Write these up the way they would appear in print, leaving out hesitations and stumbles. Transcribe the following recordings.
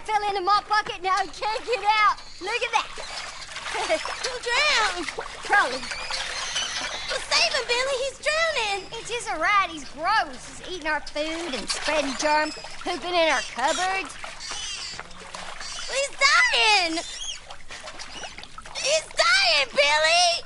fell in a mop bucket, now he can't get out. Look at that. He'll drown. Probably. Well, save him, Billy. He's drowning. It's just a rat. He's gross. He's eating our food and spreading germs, pooping in our cupboards. Well, he's dying. He's dying, Billy.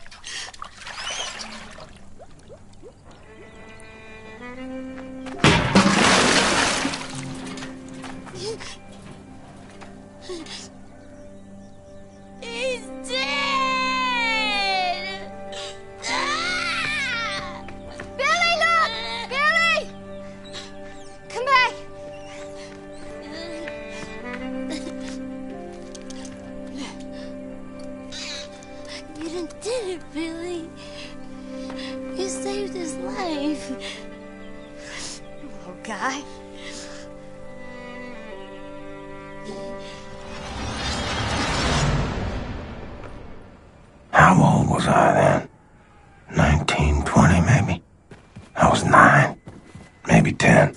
He's dead! Ah! Billy, look! Billy! Come back! You done did it, Billy. You saved his life. Oh, Guy. How old was I then? 19, 20 maybe? I was 9, maybe 10.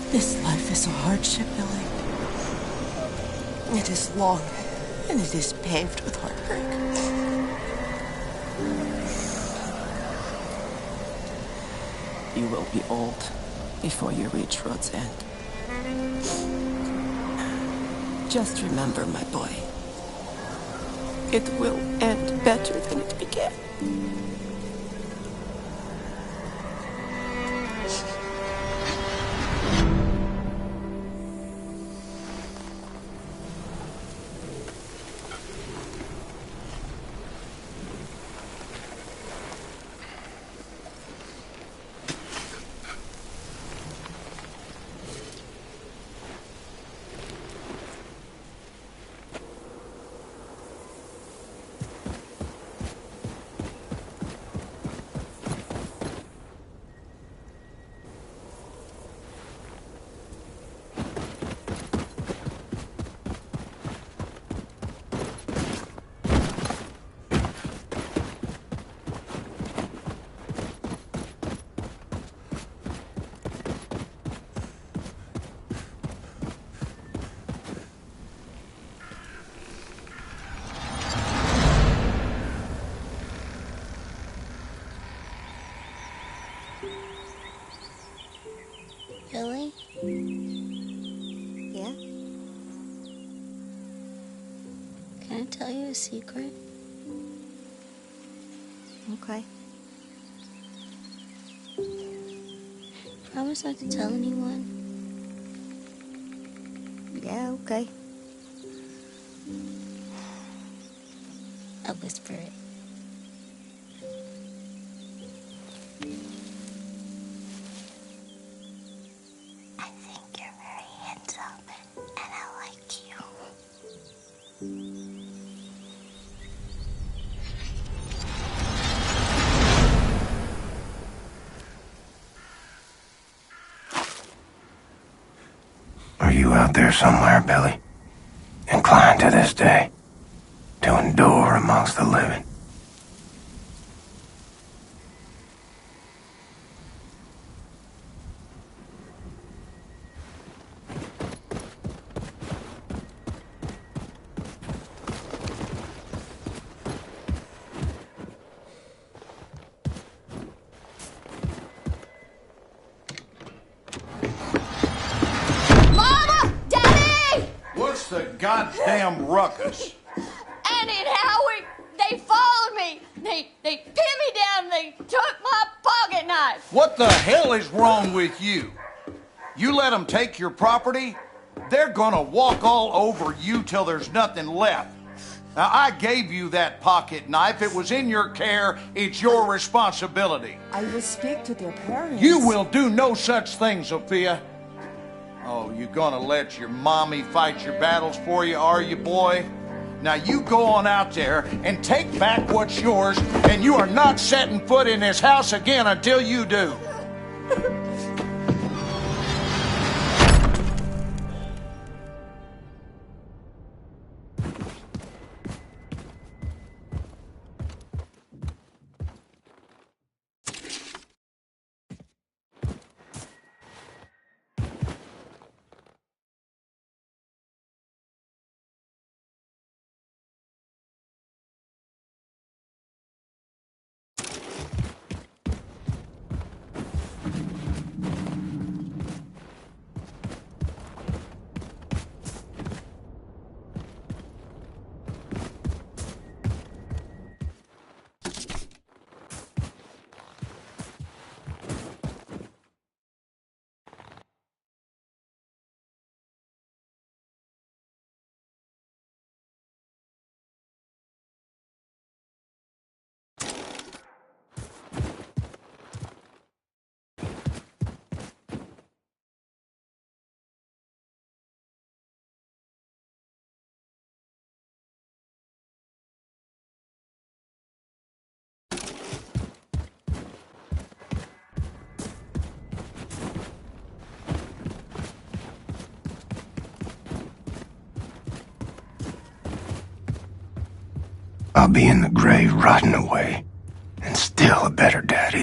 This life is a hardship, Billy. It is long, and it is paved with heartbreak. You will be old before you reach road's end. Just remember, my boy, it will end better than it began. Billy? Yeah? Can I tell you a secret? Okay. Promise not to tell anyone. Yeah, okay. I'll whisper it. I think you're very handsome, and I like you. Are you out there somewhere, Billy? Inclined to this day to endure amongst the living? Mama! Daddy! What's the goddamn ruckus? Annie and Howie, they followed me. They pinned me down. They took my pocket knife. What the hell is wrong with you? You let them take your property? They're gonna walk all over you till there's nothing left. Now, I gave you that pocket knife. It was in your care. It's your responsibility. I will speak to their parents. You will do no such thing, Sophia. Oh, you gonna let your mommy fight your battles for you, are you, boy? Now you go on out there and take back what's yours, and you are not setting foot in this house again until you do. I'll be in the grave rotting away, and still a better daddy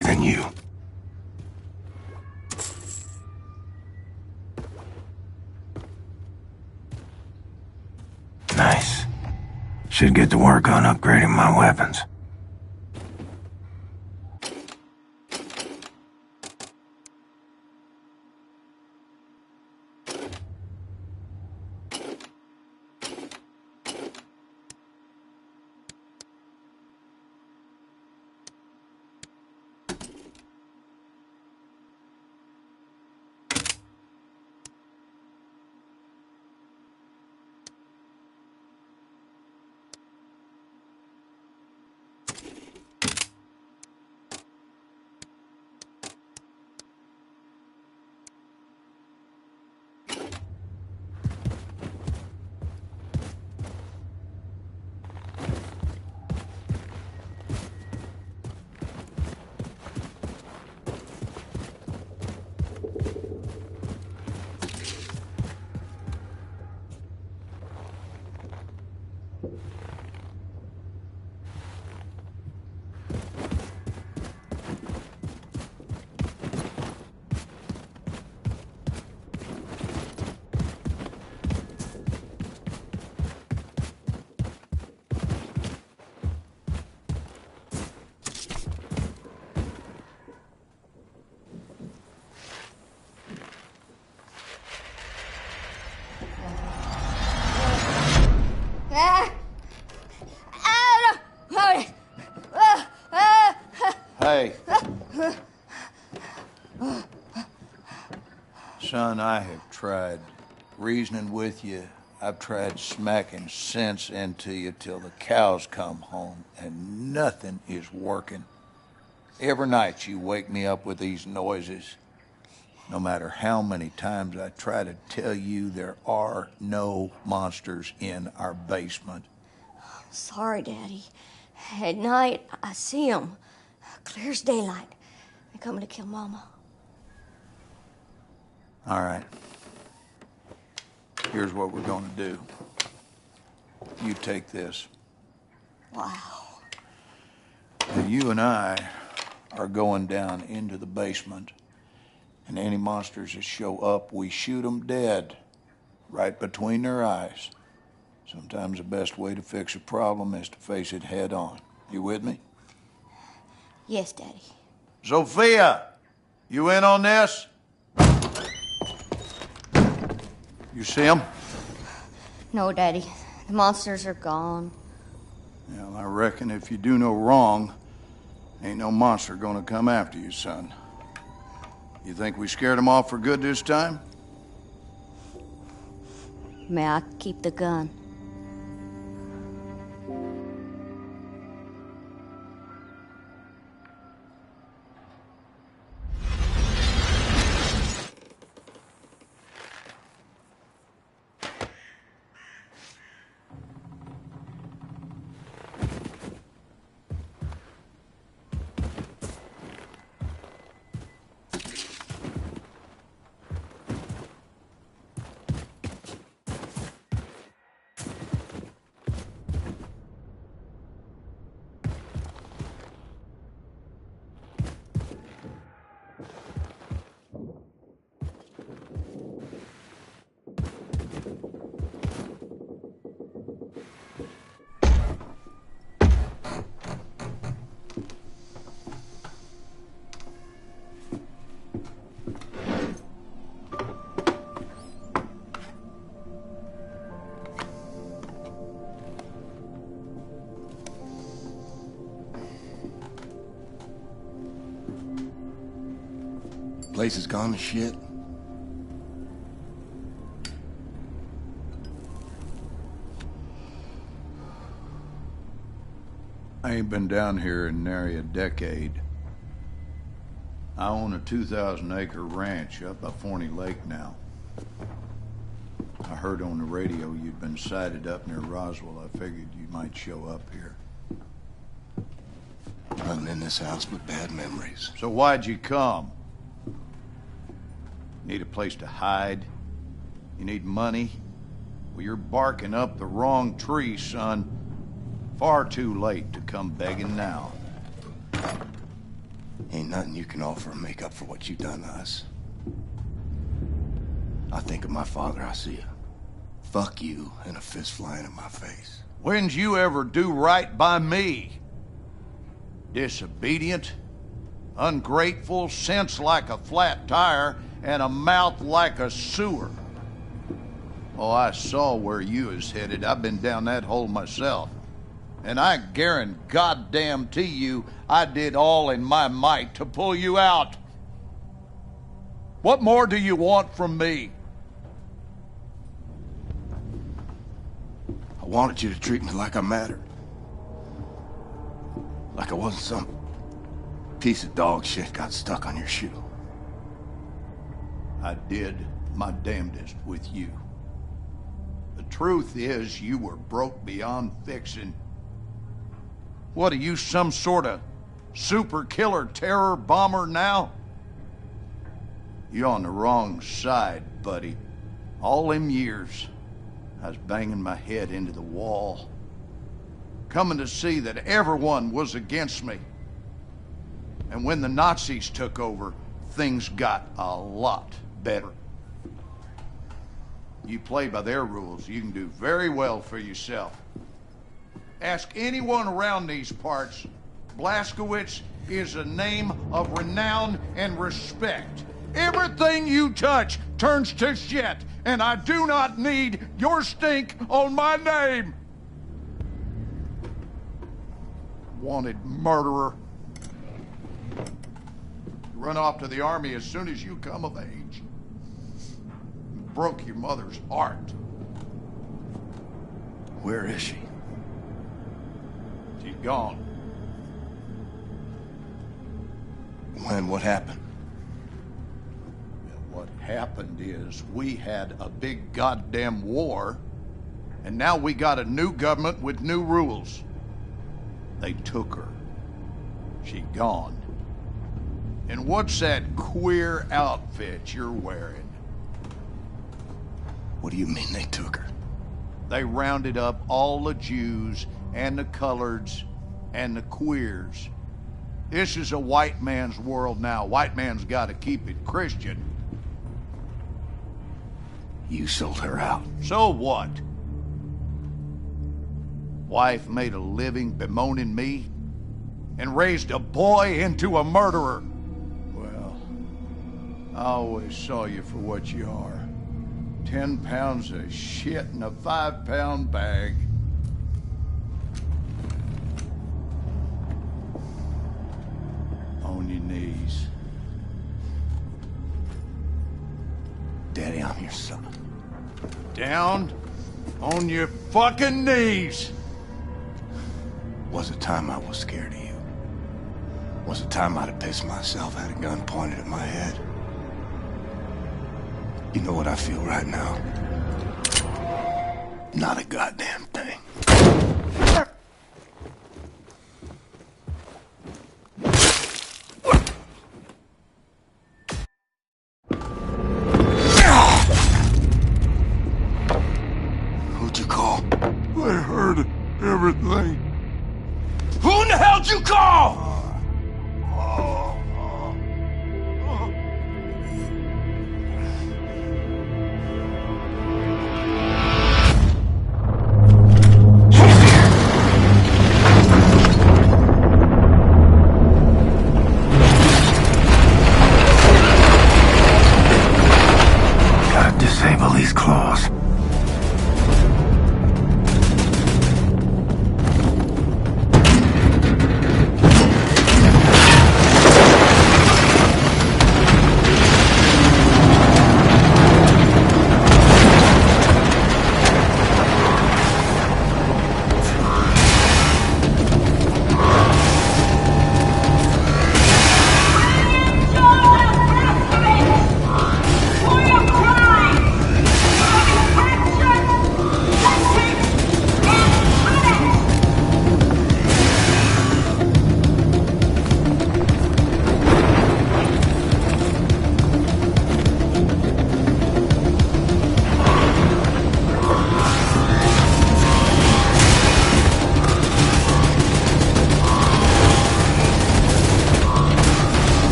than you. Nice. Should get to work on upgrading my weapons. Hey. Son, I have tried reasoning with you. I've tried smacking sense into you till the cows come home, and nothing is working. Every night you wake me up with these noises. No matter how many times I try to tell you there are no monsters in our basement. Sorry, Daddy. At night, I see them. Clear as daylight. They're coming to kill Mama. All right. Here's what we're going to do. You take this. Wow. Now, you and I are going down into the basement, and any monsters that show up, we shoot them dead, right between their eyes. Sometimes the best way to fix a problem is to face it head on. You with me? Yes, Daddy. Sophia, you in on this? You see them? No, Daddy. The monsters are gone. Well, I reckon if you do no wrong, ain't no monster gonna come after you, son. You think we scared them off for good this time? May I keep the gun? Place is gone to shit. I ain't been down here in nary a decade. I own a 2,000-acre ranch up by Forney Lake now. I heard on the radio you'd been sighted up near Roswell. I figured you might show up here. Nothing in this house but bad memories. So why'd you come? Need a place to hide? You need money? Well, you're barking up the wrong tree, son. Far too late to come begging now. Ain't nothing you can offer to make up for what you done to us. I think of my father, I see a fuck you and a fist flying in my face. When'd you ever do right by me? Disobedient, ungrateful, sense like a flat tire, and a mouth like a sewer. Oh, I saw where you was headed. I've been down that hole myself. And I guarantee goddamn to you, I did all in my might to pull you out. What more do you want from me? I wanted you to treat me like I mattered. Like I wasn't some piece of dog shit got stuck on your shoe. I did my damnedest with you. The truth is, you were broke beyond fixing. What are you, some sort of super killer terror bomber now? You're on the wrong side, buddy. All them years, I was banging my head into the wall, coming to see that everyone was against me. And when the Nazis took over, things got a lot better. You play by their rules, you can do very well for yourself. Ask anyone around these parts. Blazkowicz is a name of renown and respect. Everything you touch turns to shit, and I do not need your stink on my name. Wanted murderer. Run off to the army as soon as you come of age. Broke your mother's heart. Where is she? She's gone. When? What happened? What happened is we had a big goddamn war, and now we got a new government with new rules. They took her. She gone. And what's that queer outfit you're wearing? What do you mean they took her? They rounded up all the Jews and the coloreds and the queers. This is a white man's world now. White man's got to keep it Christian. You sold her out. So what? Wife made a living bemoaning me and raised a boy into a murderer. Well, I always saw you for what you are. 10 pounds of shit in a 5-pound bag. On your knees. Daddy, I'm your son. Down on your fucking knees. Was a time I was scared of you. Was a time I'd have pissed myself, had a gun pointed at my head. You know what I feel right now? Not a goddamn thing. Who'd you call? They heard everything. Who in the hell'd you call? Gotta disable these claws.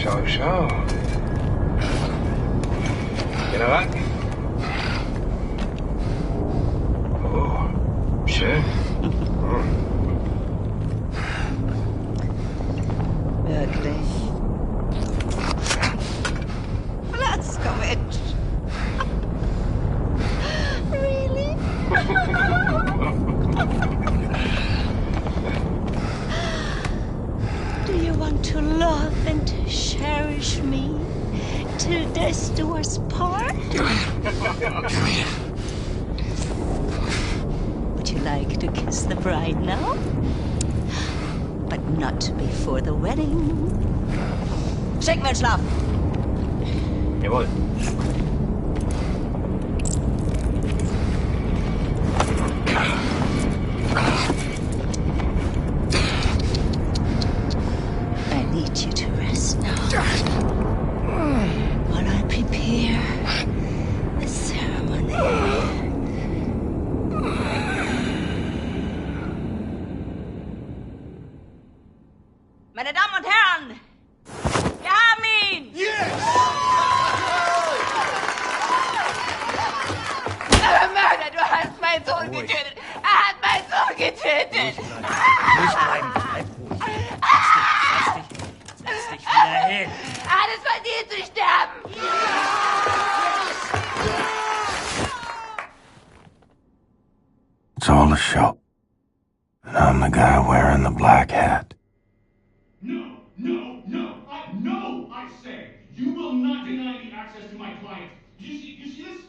So. You know what? Oh, schön. Wirklich. Blaskowitsch. Really? Do you want to love and cherish me till death do us part? Would you like to kiss the bride now? But not before the wedding. Schick mir Schlaf. Jawohl. I need you to rest now. While I prepare the ceremony. Meine Damen und Herren, wir haben ihn! Mörder, du hast meinen Sohn getötet! Er hat meinen Sohn getötet! Nicht bleiben, bleib ruhig. Setz dich wieder hin. Er hat es verdient zu sterben! It's all a show. And I'm the guy wearing the black hat. No, I say. You will not deny me access to my client. You see this?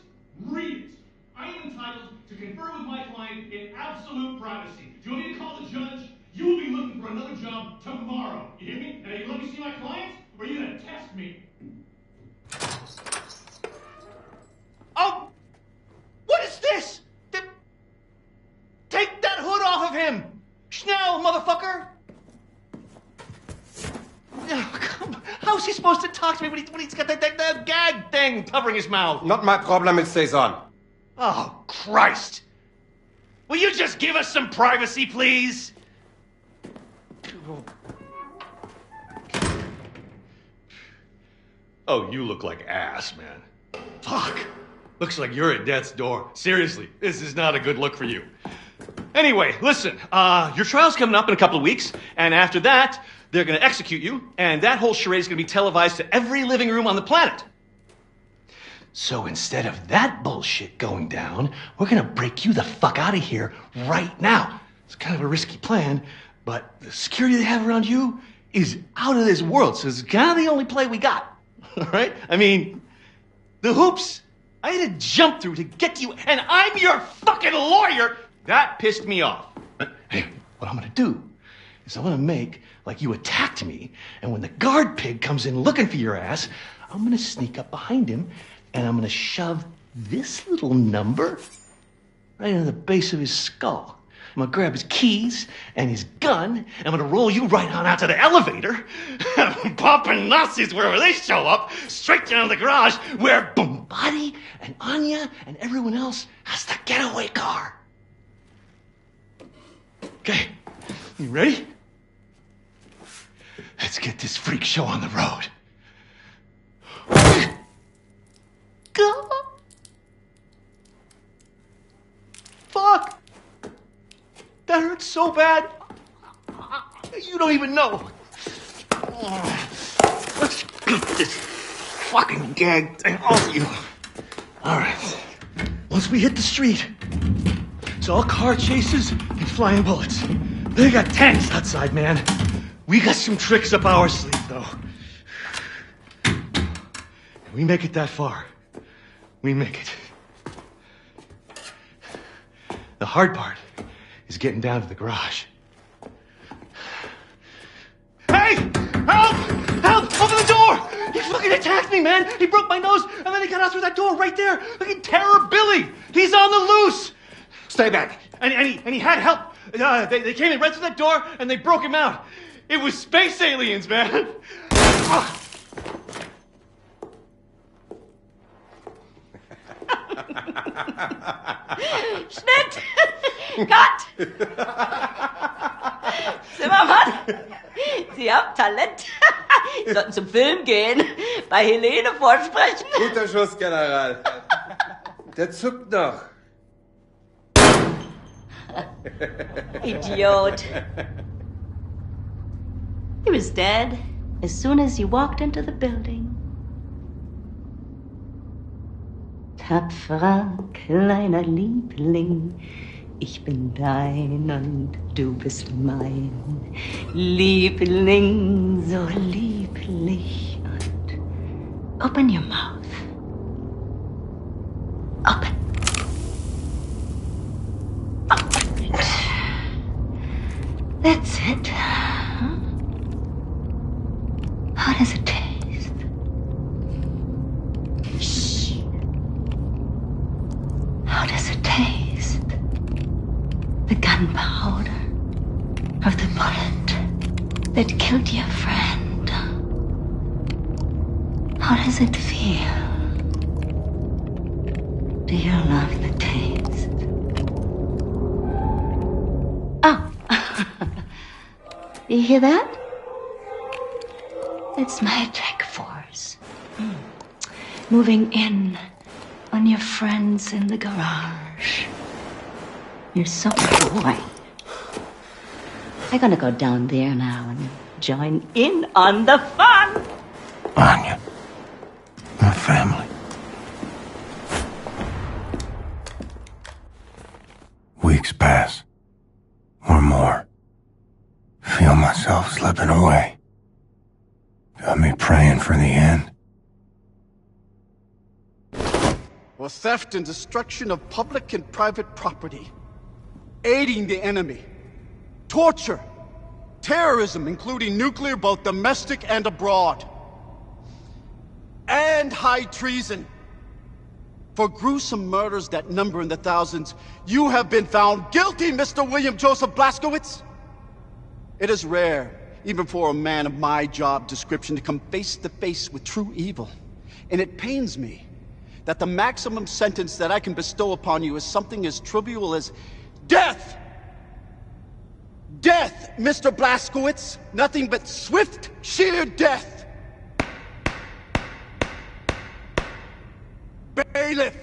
Read it. I am entitled to confer with my client in absolute privacy. Do you want me to call the judge? You will be looking for another job tomorrow. You hear me? And are you let me see my client? Or are you going to test me? Oh! What is this? Take that hood off of him! Schnell, motherfucker! Oh, come on. How's he supposed to talk to me when he's got that gag thing covering his mouth? Not my problem, it stays on. Oh, Christ! Will you just give us some privacy, please? Oh, you look like ass, man. Fuck. Looks like you're at death's door. Seriously, this is not a good look for you. Anyway, listen, your trial's coming up in a couple of weeks, and after that, they're gonna execute you, and that whole charade is gonna be televised to every living room on the planet. So instead of that bullshit going down, we're gonna break you the fuck out of here right now. It's kind of a risky plan, but the security they have around you is out of this world, so it's kind of the only play we got. All right? I mean, the hoops I had to jump through to get to you, and I'm your fucking lawyer. That pissed me off. But hey, what I'm gonna do is I'm gonna make like you attacked me, and when the guard pig comes in looking for your ass, I'm gonna sneak up behind him, and I'm gonna shove this little number right into the base of his skull. I'm gonna grab his keys and his gun, and I'm gonna roll you right on out to the elevator, popping Nazis wherever they show up, straight down to the garage where Bombati and Anya and everyone else has the getaway car. Okay, you ready? Let's get this freak show on the road. Go. Fuck. That hurts so bad. You don't even know. Let's get this fucking gag thing off you. All right. Once we hit the street, it's all car chases and flying bullets. They got tanks outside, man. We got some tricks up our sleeve, though. If we make it that far, we make it. The hard part is getting down to the garage. Hey! Help! Help! Open the door! He fucking attacked me, man! He broke my nose, and then he got out through that door right there! Fucking Terror Billy! He's on the loose! Stay back! And he had help! They came in right through that door, and they broke him out. It was space aliens, man! Schnitt! Cut! Zimmermann, Sie haben Talent. Sollten zum Film gehen, bei Helene vorsprechen. Guter Schuss, General. Der zuckt noch. Idiot. He was dead as soon as you walked into the building. Tapferer kleiner Liebling, ich bin dein und du bist mein. Liebling, so lieblich und open your mouth. Open. Open it. That's it. How does it taste? Shh. How does it taste? The gunpowder of the bullet that killed your friend. How does it feel? Do you love the taste? Oh. You hear that? It's my attack force. Moving in on your friends in the garage. You're so boy. I'm gonna go down there now and join in on the fun. Anya, my family. Weeks pass, or more. Feel myself slipping away. Got me praying for the end. For theft and destruction of public and private property, aiding the enemy, torture, terrorism, including nuclear, both domestic and abroad, and high treason. For gruesome murders that number in the thousands, you have been found guilty, Mr. William Joseph Blaskowitz. It is rare, even for a man of my job description, to come face to face with true evil. And it pains me that the maximum sentence that I can bestow upon you is something as trivial as death! Death, Mr. Blaskowitz! Nothing but swift, sheer death! Bailiff!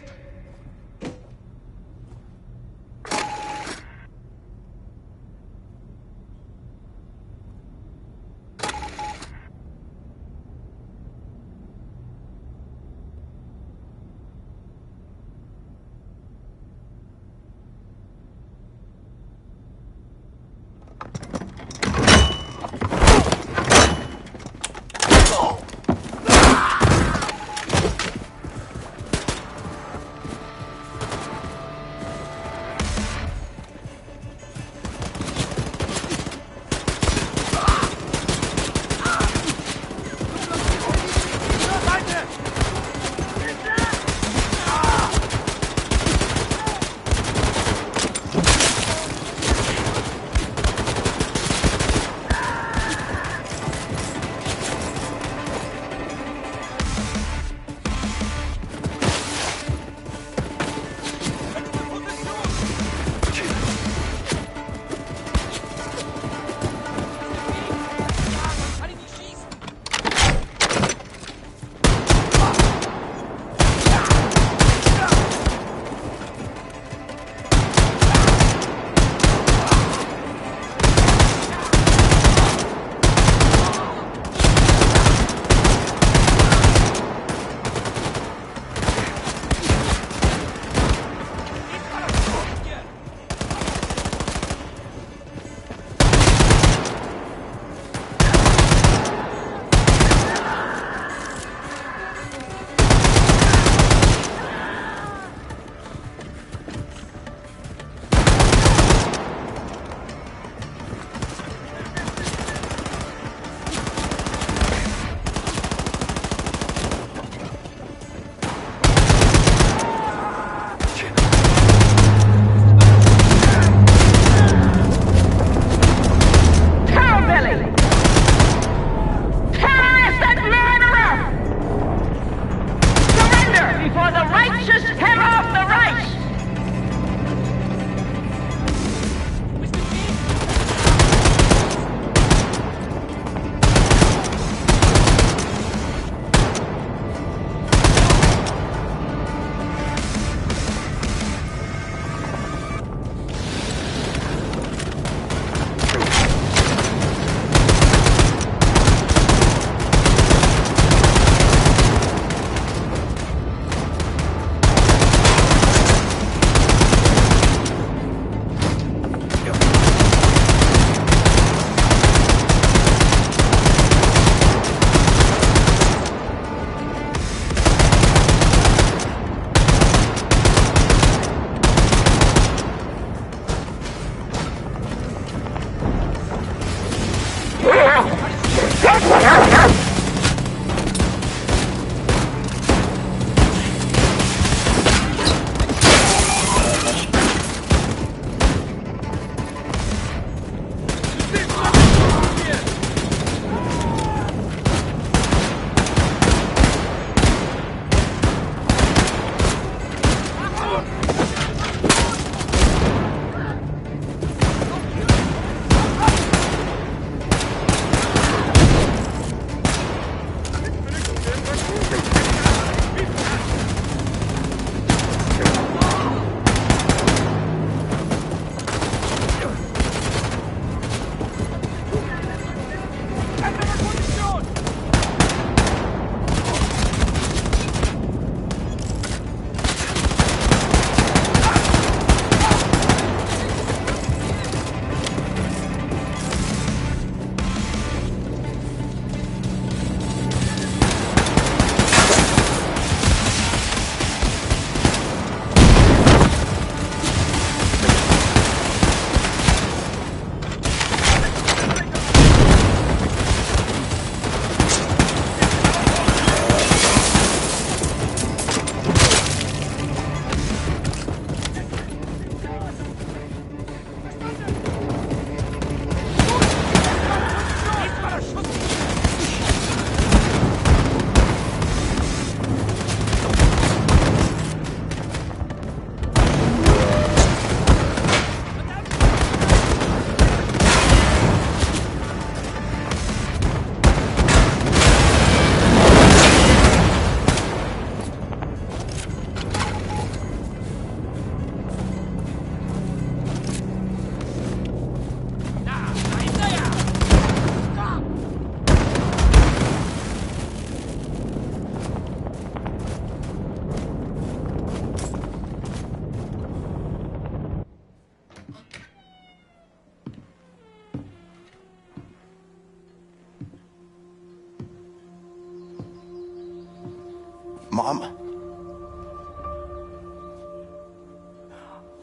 Mama.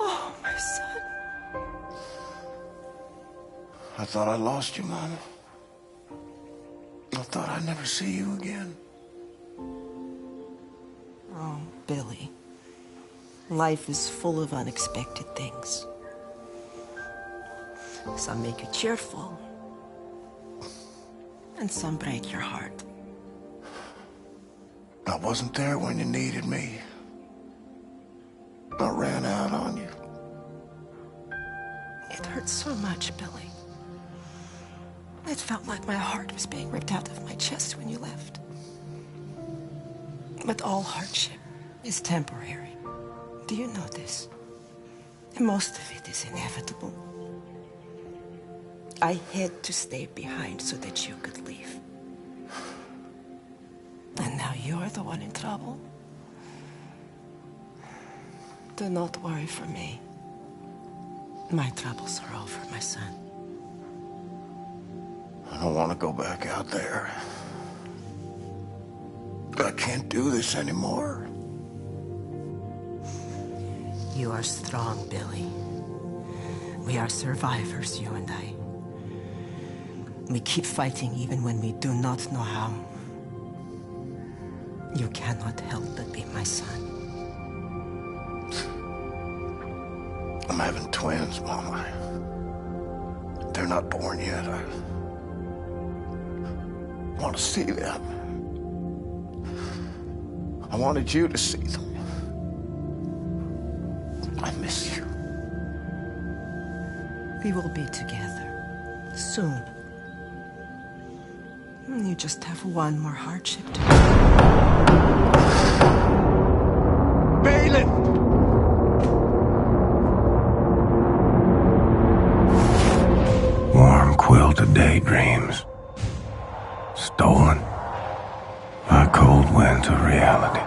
Oh, my son. I thought I lost you, Mama. I thought I'd never see you again. Oh, Billy. Life is full of unexpected things. Some make you cheerful, and some break your heart. I wasn't there when you needed me. I ran out on you. It hurts so much, Billy. It felt like my heart was being ripped out of my chest when you left. But all hardship is temporary. Do you know this? And most of it is inevitable. I had to stay behind so that you could leave. And now you're the one in trouble. Do not worry for me. My troubles are over, my son. I don't want to go back out there. I can't do this anymore. You are strong, Billy. We are survivors, you and I. We keep fighting even when we do not know how. You cannot help but be my son. I'm having twins, Mama. They're not born yet. I want to see them. I wanted you to see them. I miss you. We will be together soon. You just have one more hardship to do. Balin! Warm quilted daydreams. Stolen by cold winds of reality.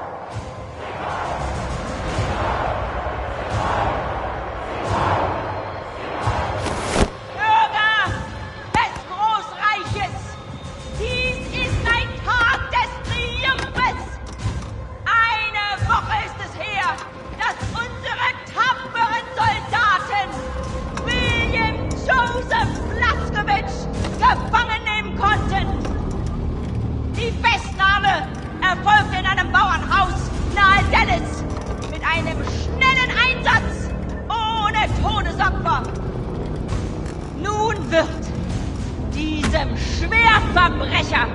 Schwerverbrecher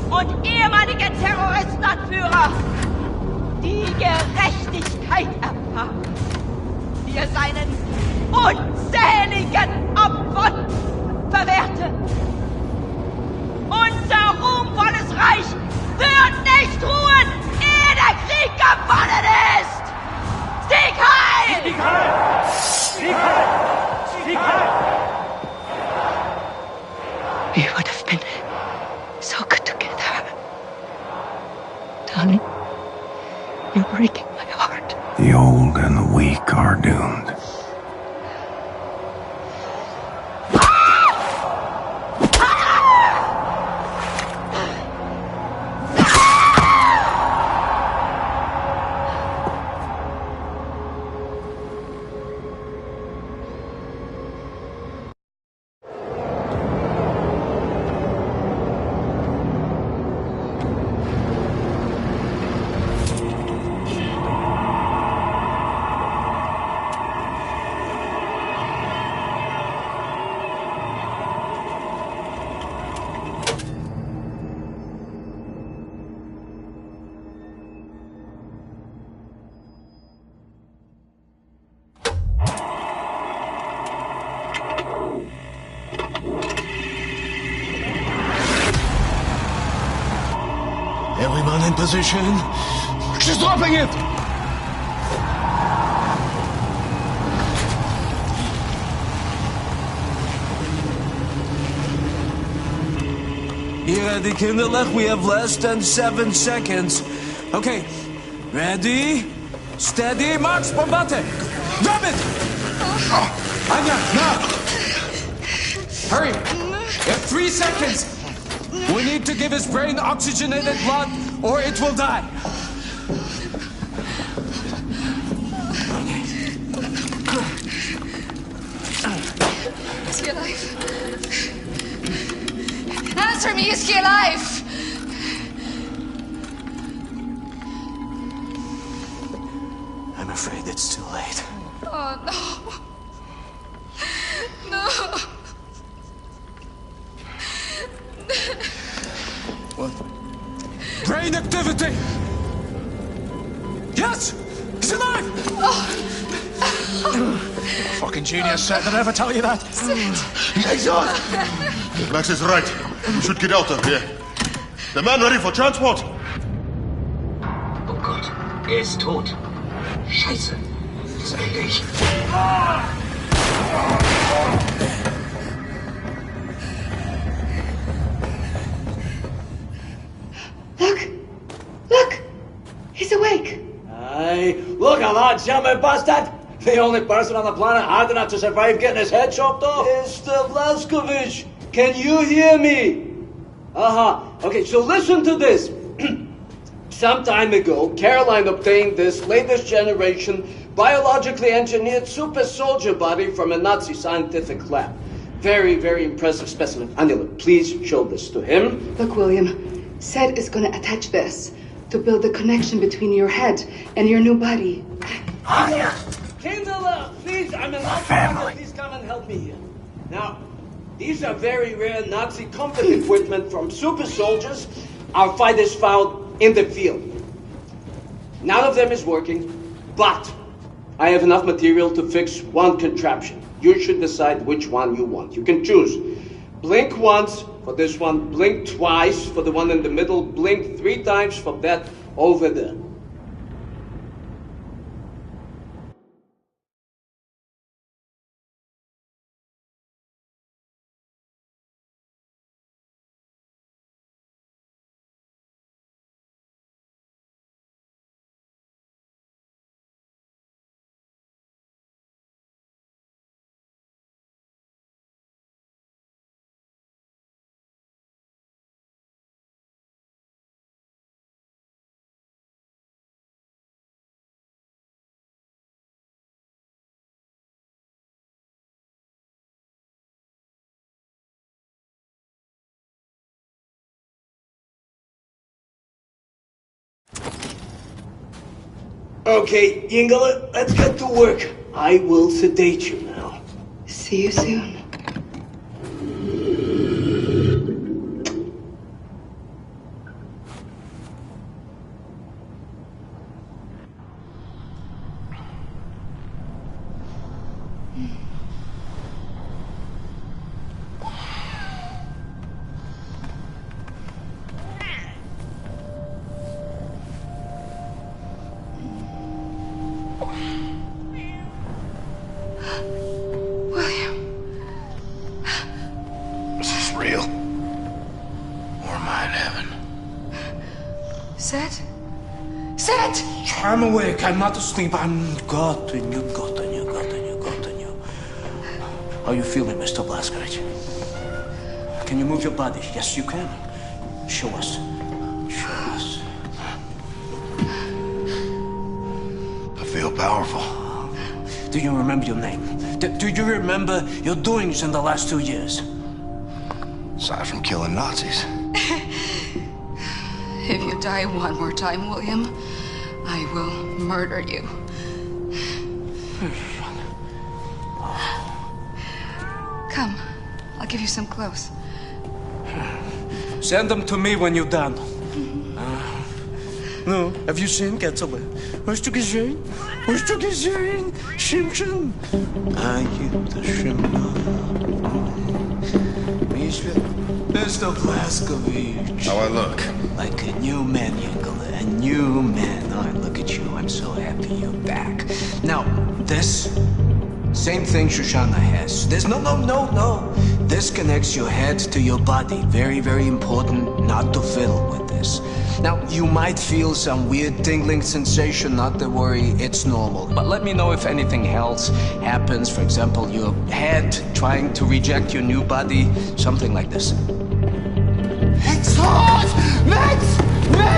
und ehemaliger Terroristenanführer die Gerechtigkeit erfahren, die er seinen unzähligen Opfern verwehrte. Unser ruhmvolles Reich wird nicht ruhen, ehe der Krieg gewonnen ist! Sieg heil! Sieg heil! Sieg heil! Sieg heil! We would have been so good together. Darling, you're breaking my heart. The old and the weak are doomed. Everyone in position. She's dropping it! Hier, die Kinderlach, we have less than 7 seconds. Okay, ready, steady, march, bombate! Drop it! Anya, now! Hurry! You have 3 seconds! We need to give his brain oxygenated blood, or it will die. he alive? Answer me, is he alive? I'm afraid it's too late. Oh, no. No. What? Brain activity! Yes! He's alive! Fucking genius, Seth. Did I ever tell you that? He's on! Max is right. We should get out of here. The man ready for transport? Oh Gott, ist tot. Scheiße. Das ist endlich. Look! He's awake. Hey, look at that jumping bastard! The only person on the planet hard enough to survive getting his head chopped off. Mr. Blaskovich, can you hear me? Okay, so listen to this. Some time ago, Caroline obtained this latest generation biologically engineered super soldier body from a Nazi scientific lab. Very, very impressive specimen. Anila, please show this to him. Look, William, Seth is going to attach this to build the connection between your head and your new body. Anya! Kindler, please, I'm an family. Please come and help me here. Now, these are very rare Nazi combat equipment from super soldiers our fighters found in the field. None of them is working, but I have enough material to fix one contraption. You should decide which one you want. You can choose. Blink once for this one, blink twice for the one in the middle, blink 3 times for that over there. Okay, Yingler, let's get to work. I will sedate you now. See you soon. I'm awake. I'm not asleep. I'm gotten you. How are you feeling, Mr. Blaskovich? Can you move your body? Yes, you can. Show us. I feel powerful. Do you remember your name? Do you remember your doings in the last 2 years? Aside from killing Nazis. If you die one more time, William, I will murder you. Come, I'll give you some clothes. Send them to me when you're done. No, have you seen Getzele? Hast du gesehen? Shimshon? Are you the Shimba? Mr. Blaskovich. How I look? Like a new man, Yengele. A new man. Oh, look at you. I'm so happy you're back. Now, this same thing Shoshana has. This, no. This connects your head to your body. Very, very important not to fiddle with this. Now, you might feel some weird tingling sensation. Not to worry, it's normal. But let me know if anything else happens. For example, your head trying to reject your new body. Something like this. It's hot! Max! I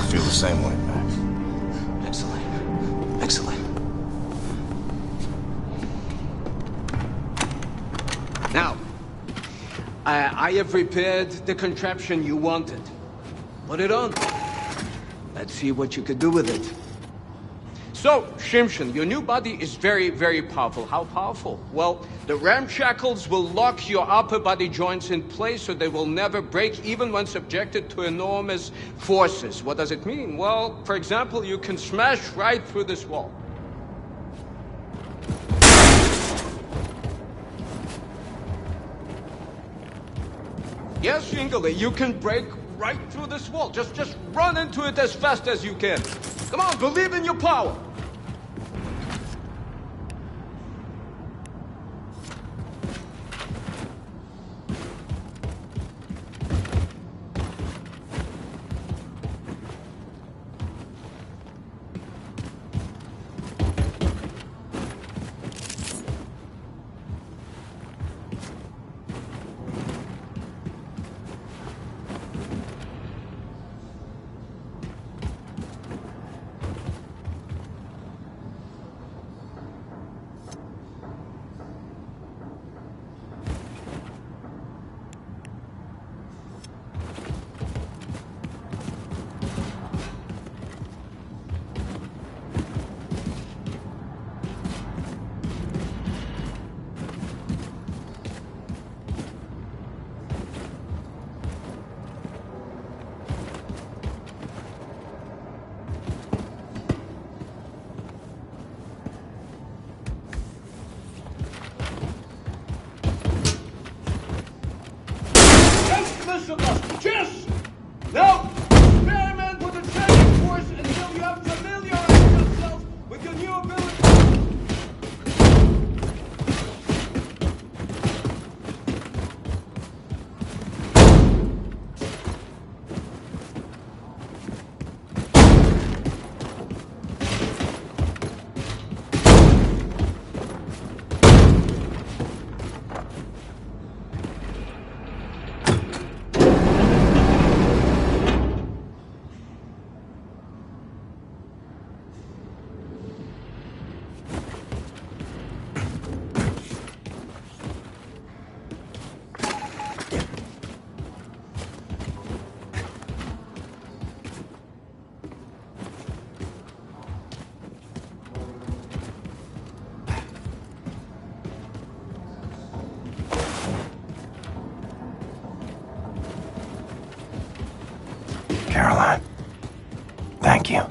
feel the same way, Max. Excellent. Now, I have prepared the contraption you wanted. Put it on. Let's see what you could do with it. So, Shimshin, your new body is very, very powerful. How powerful? Well, the ramshackles will lock your upper body joints in place so they will never break even when subjected to enormous forces. What does it mean? Well, for example, you can smash right through this wall. Yes, Shingle, you can break right through this wall. Just run into it as fast as you can. Come on, believe in your power. Yes! Now, experiment with the training course until you have familiarized yourself with your new ability. Caroline, thank you.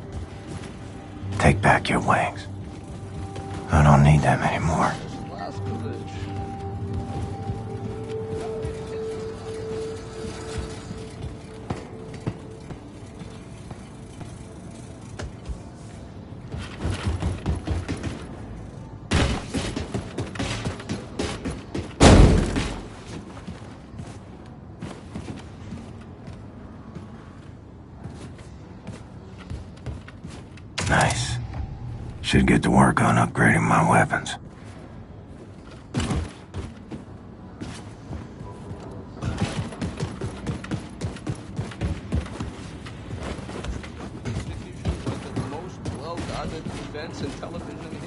Take back your wings. I don't need them anymore. Nice. Should get to work on upgrading my weapons. The most well-guarded events in television history.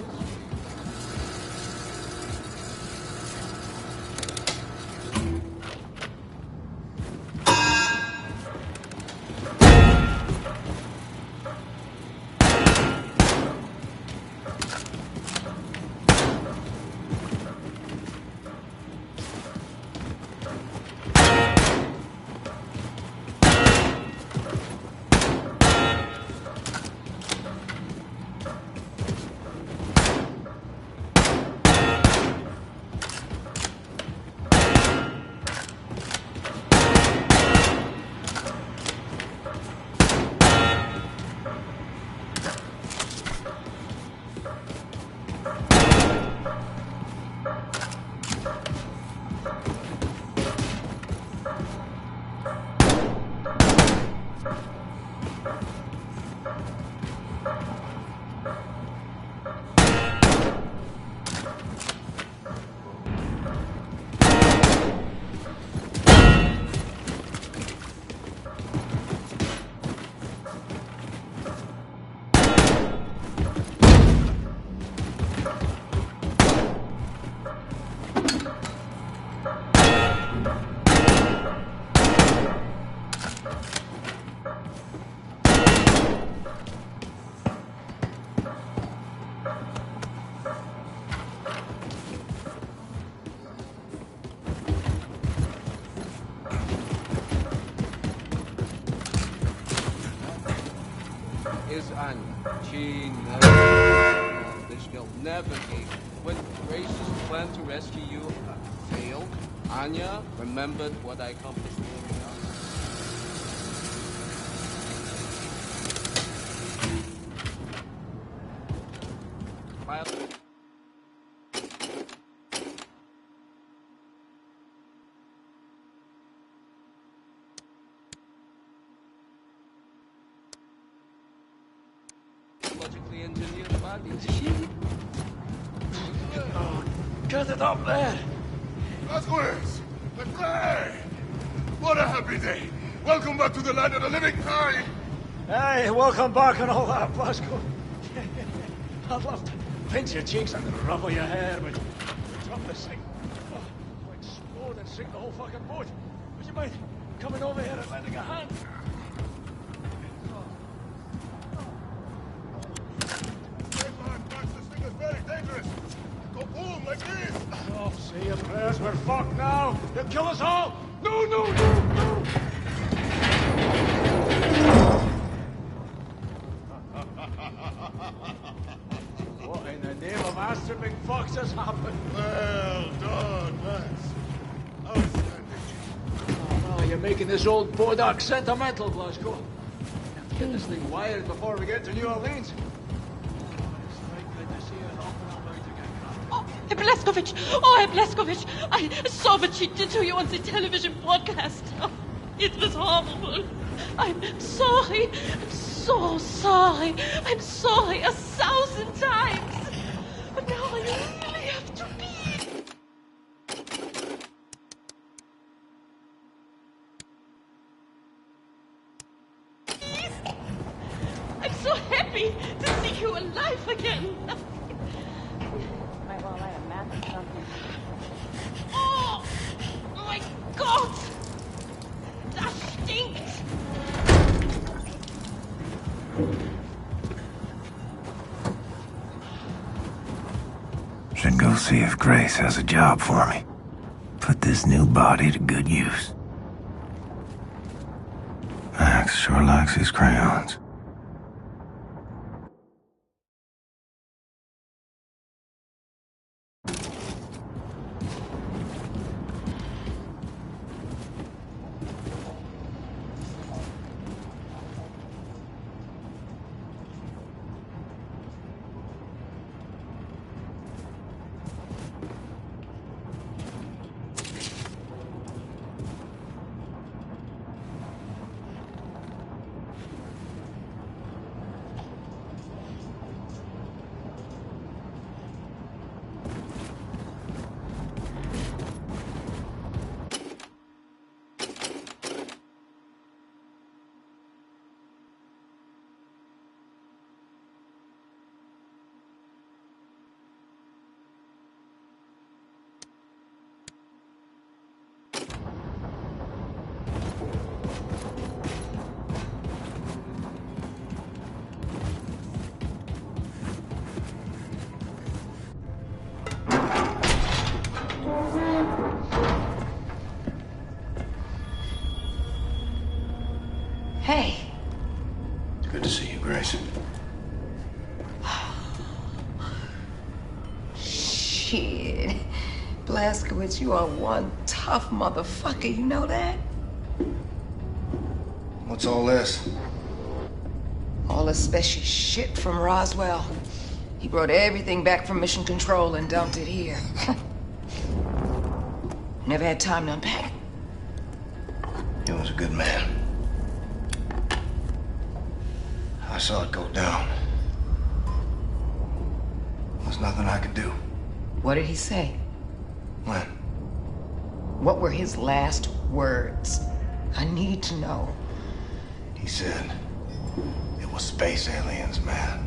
Anya. She never. This girl never gave. When Grace's plan to rescue you failed, Anya remembered what I accomplished growing up. Logically engineered bodies. Oh, get it up there! Vasquez! The flag! What a happy day! Welcome back to the land of the living! Hi! Hey, welcome back and all that, Blasco. I'd love to pinch your cheeks and ruffle your hair, but drop this thing. Oh, I'll explode and sink the whole fucking boat. Would you mind coming over here and lending a hand? Very dangerous. Go boom like this. Oh, say your prayers. We're fucked now. They'll kill us all. No, no, no, no. What in the name of Astor Big Fox has happened? Well done, lads. Outstanding. Oh, no, you're making this old Bodak sentimental, Blasco. Get this thing wired before we get to New Orleans. Herr Blazkowicz! Oh, Herr Blazkowicz! I saw what she did to you on the television broadcast. Oh, it was horrible. I'm sorry. I'm so sorry. I'm sorry 1,000 times. But now I really have to pee. I'm so happy to see you alive again. Oh, my Gott! Das stinkt! Should go see if Grace has a job for me. Put this new body to good use. Max sure likes his crayons. Hey. Good to see you, Grace. Shit. Blazkowicz, you are one tough motherfucker, you know that? What's all this? All the special shit from Roswell. He brought everything back from Mission Control and dumped it here. Never had time to unpack. He was a good man. I saw it go down. There's nothing I could do. What did he say? When? What were his last words? I need to know. He said it was space aliens, man.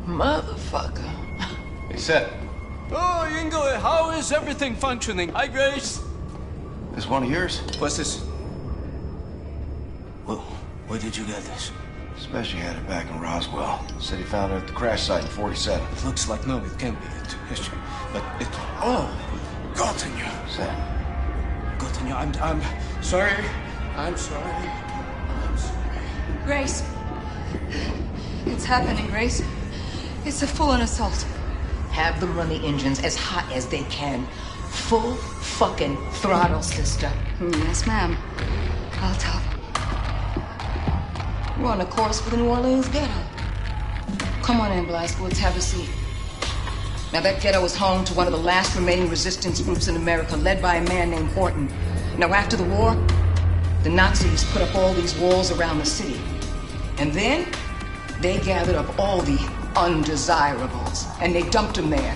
Motherfucker. He said. Oh, Ingo, how is everything functioning? Hi, Grace. This one of yours? What's this? Where did you get this? Special had it back in Roswell. Said he found it at the crash site in 47. It looks like no, it can't be it. History. But it. Oh! Gottenya. Say. Gottenya, I'm sorry. I'm sorry. I'm sorry. Grace, It's happening, Grace. It's a full-on assault. Have them run the engines as hot as they can. Full fucking throttle, sister. Yes, ma'am. I'll tell them. We're on a course for the New Orleans ghetto. Come on in, Blaskowitz. Have a seat. Now, that ghetto is home to one of the last remaining resistance groups in America, led by a man named Horton. Now, after the war, the Nazis put up all these walls around the city. And then they gathered up all the undesirables, and they dumped them there.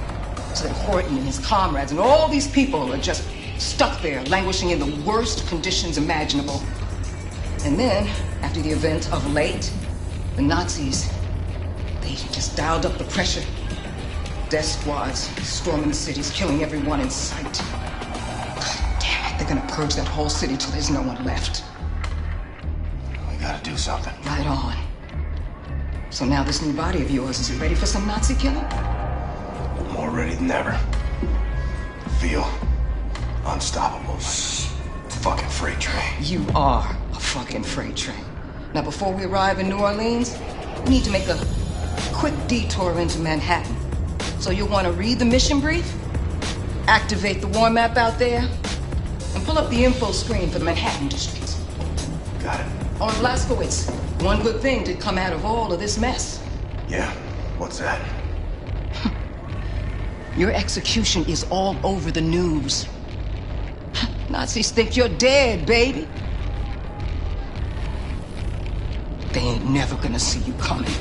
So that Horton and his comrades and all these people are just stuck there, languishing in the worst conditions imaginable. And then, after the event of late, the Nazis, they just dialed up the pressure. Death squads storming the cities, killing everyone in sight. Damn it, they're gonna purge that whole city till there's no one left. We gotta do something. Right on. So now this new body of yours, is it ready for some Nazi killing? More ready than ever. Feel unstoppable. Fucking freight train. You are a fucking freight train. Now, before we arrive in New Orleans, we need to make a quick detour into Manhattan. So you'll want to read the mission brief, activate the war map out there, and pull up the info screen for the Manhattan districts. Got it. On Blaskowitz, one good thing did come out of all of this mess. Yeah, what's that? Your execution is all over the news. Nazis think you're dead, baby. They ain't never gonna see you coming.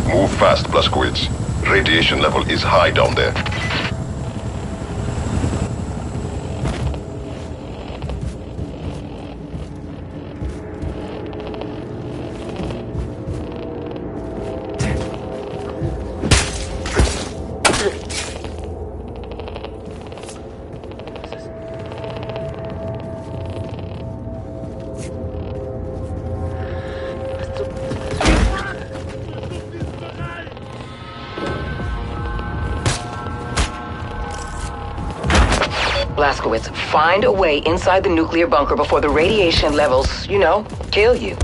Move fast, Blaskowitz. Radiation level is high down there. Blaskowitz, find a way inside the nuclear bunker before the radiation levels, you know, kill you.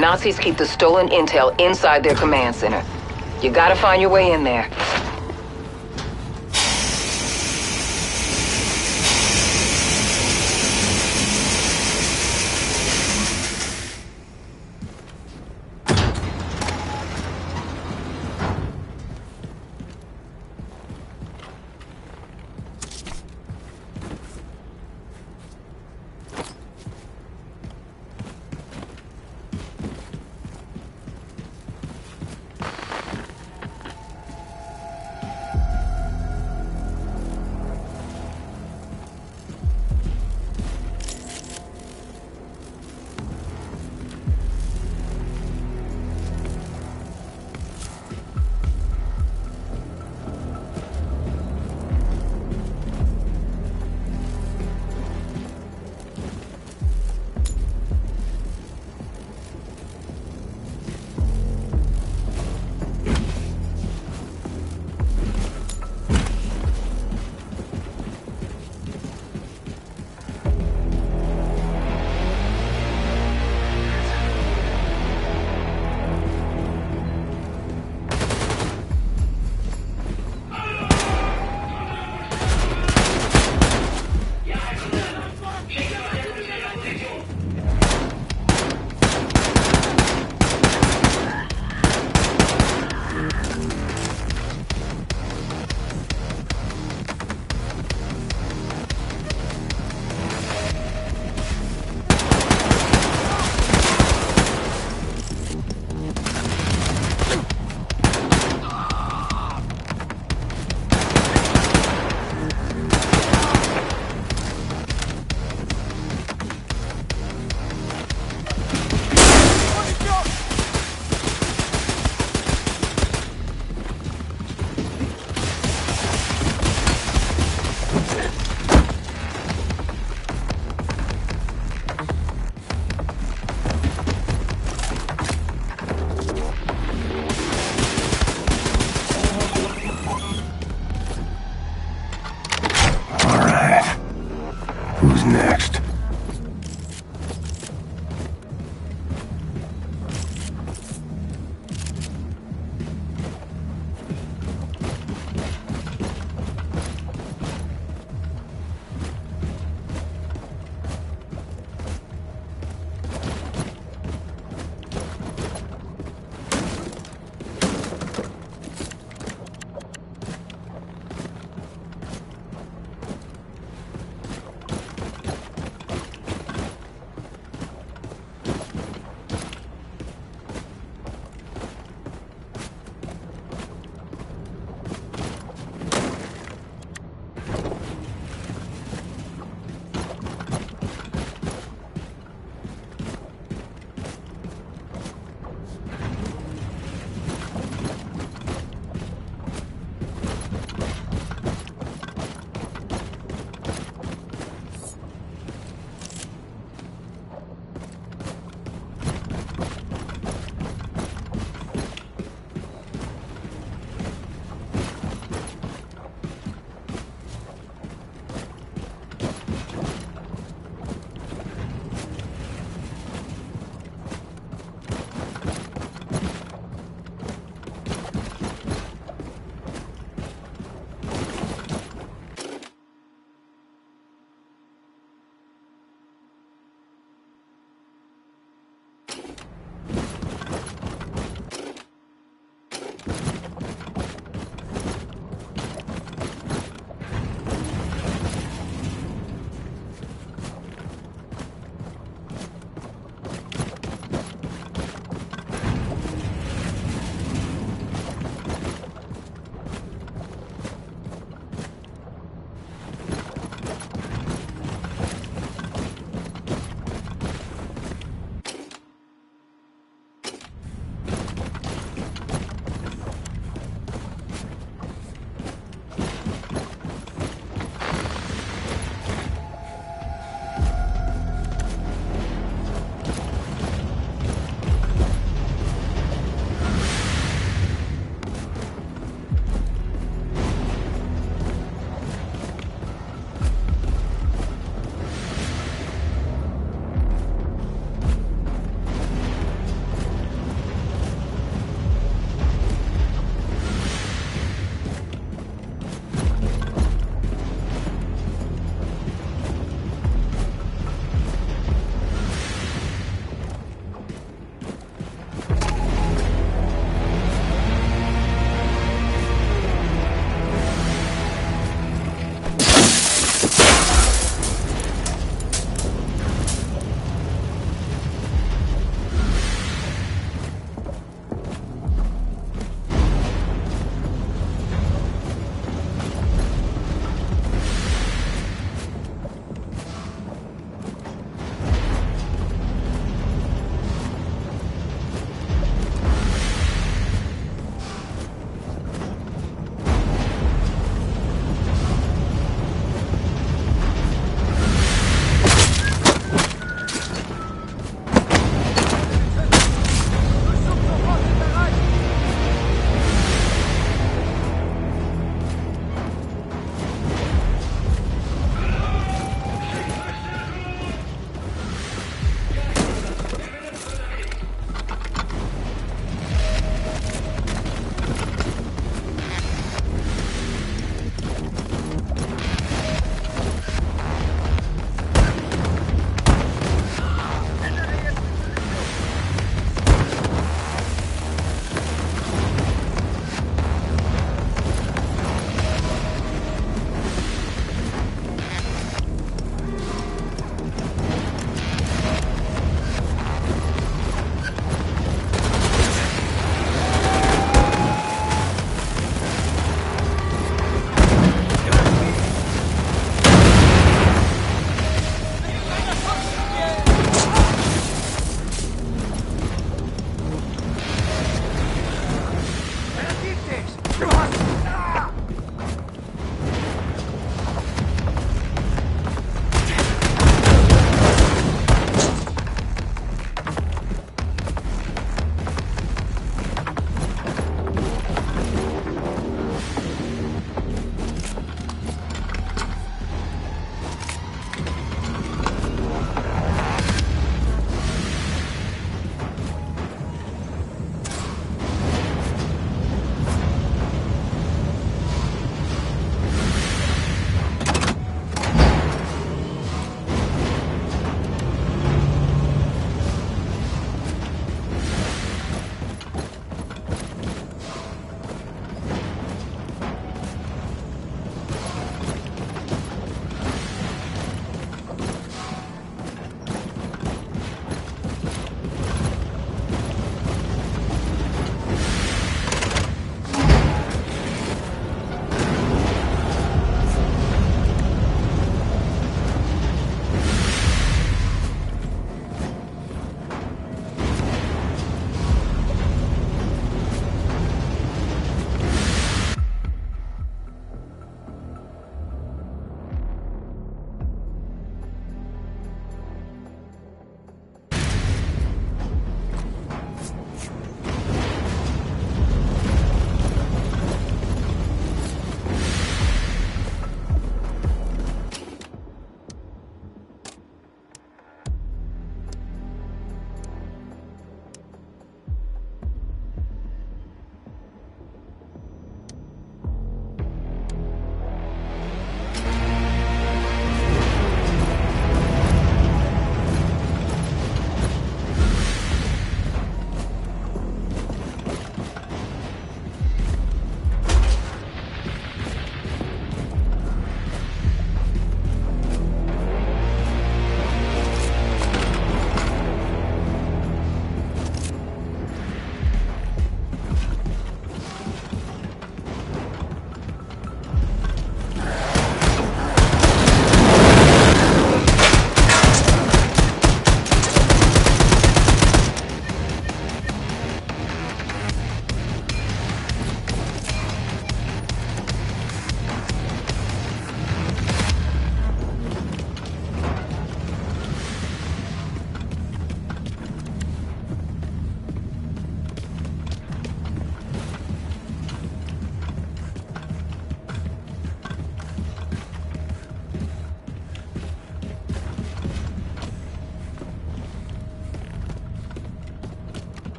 Nazis keep the stolen intel inside their command center. You gotta find your way in there.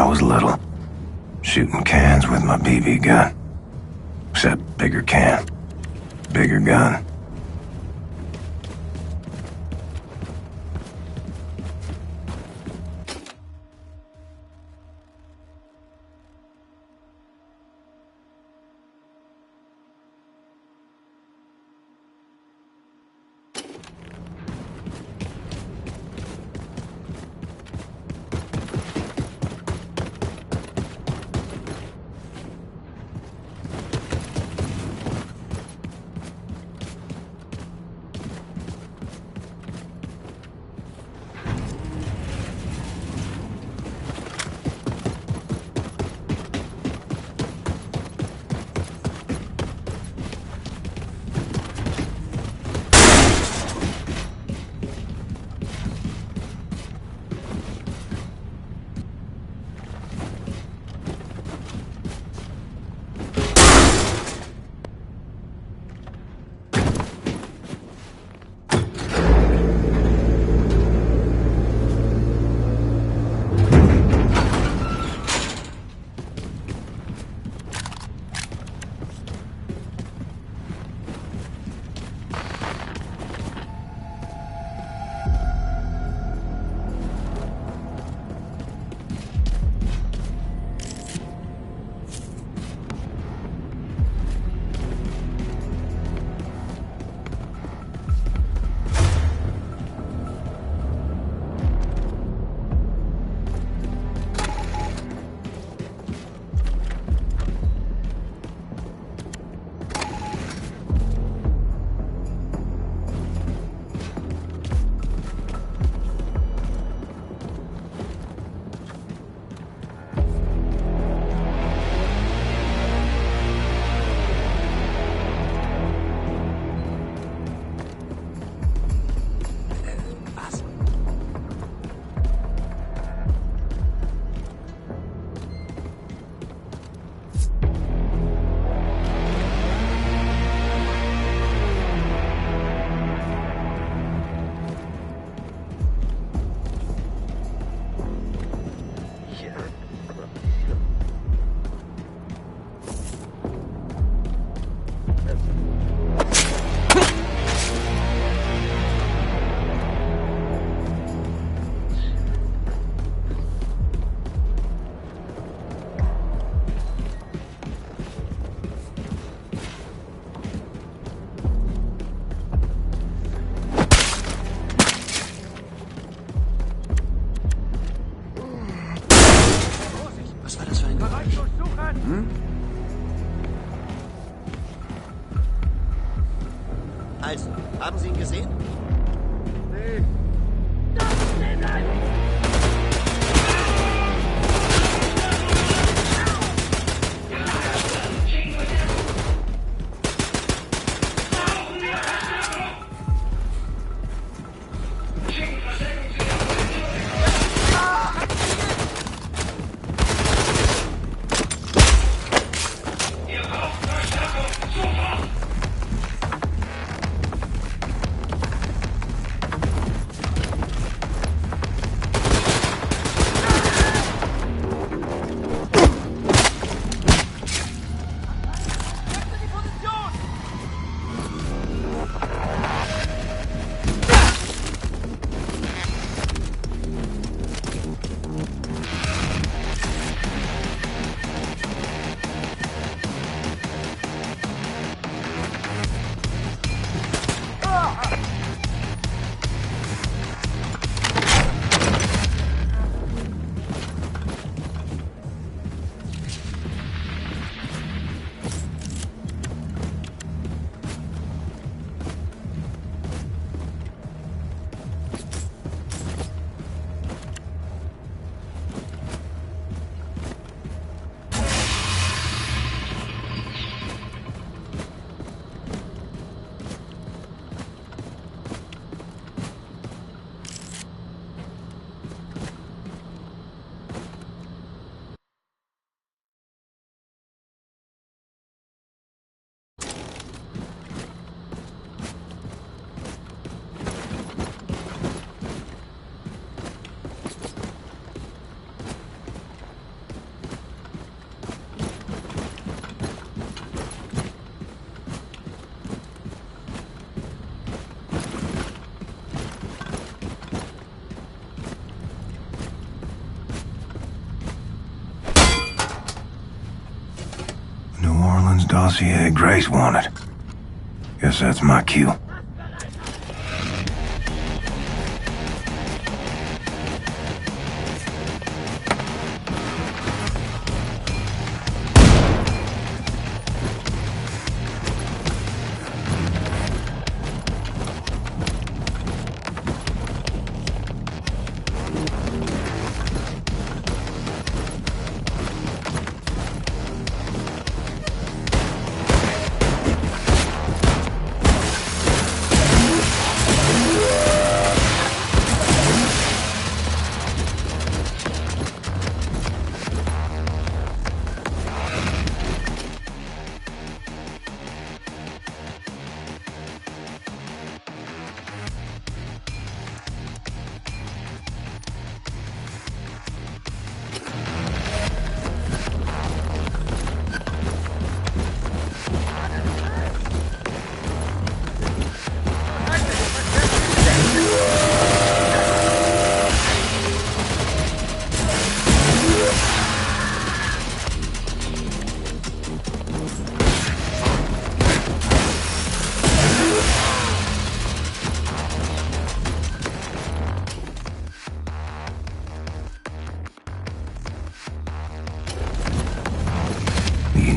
was little. Shooting cans with my BB gun. Except bigger can, bigger gun. Also, haben Sie ihn gesehen? Nee. Orland's dossier Grace wanted. Guess that's my cue.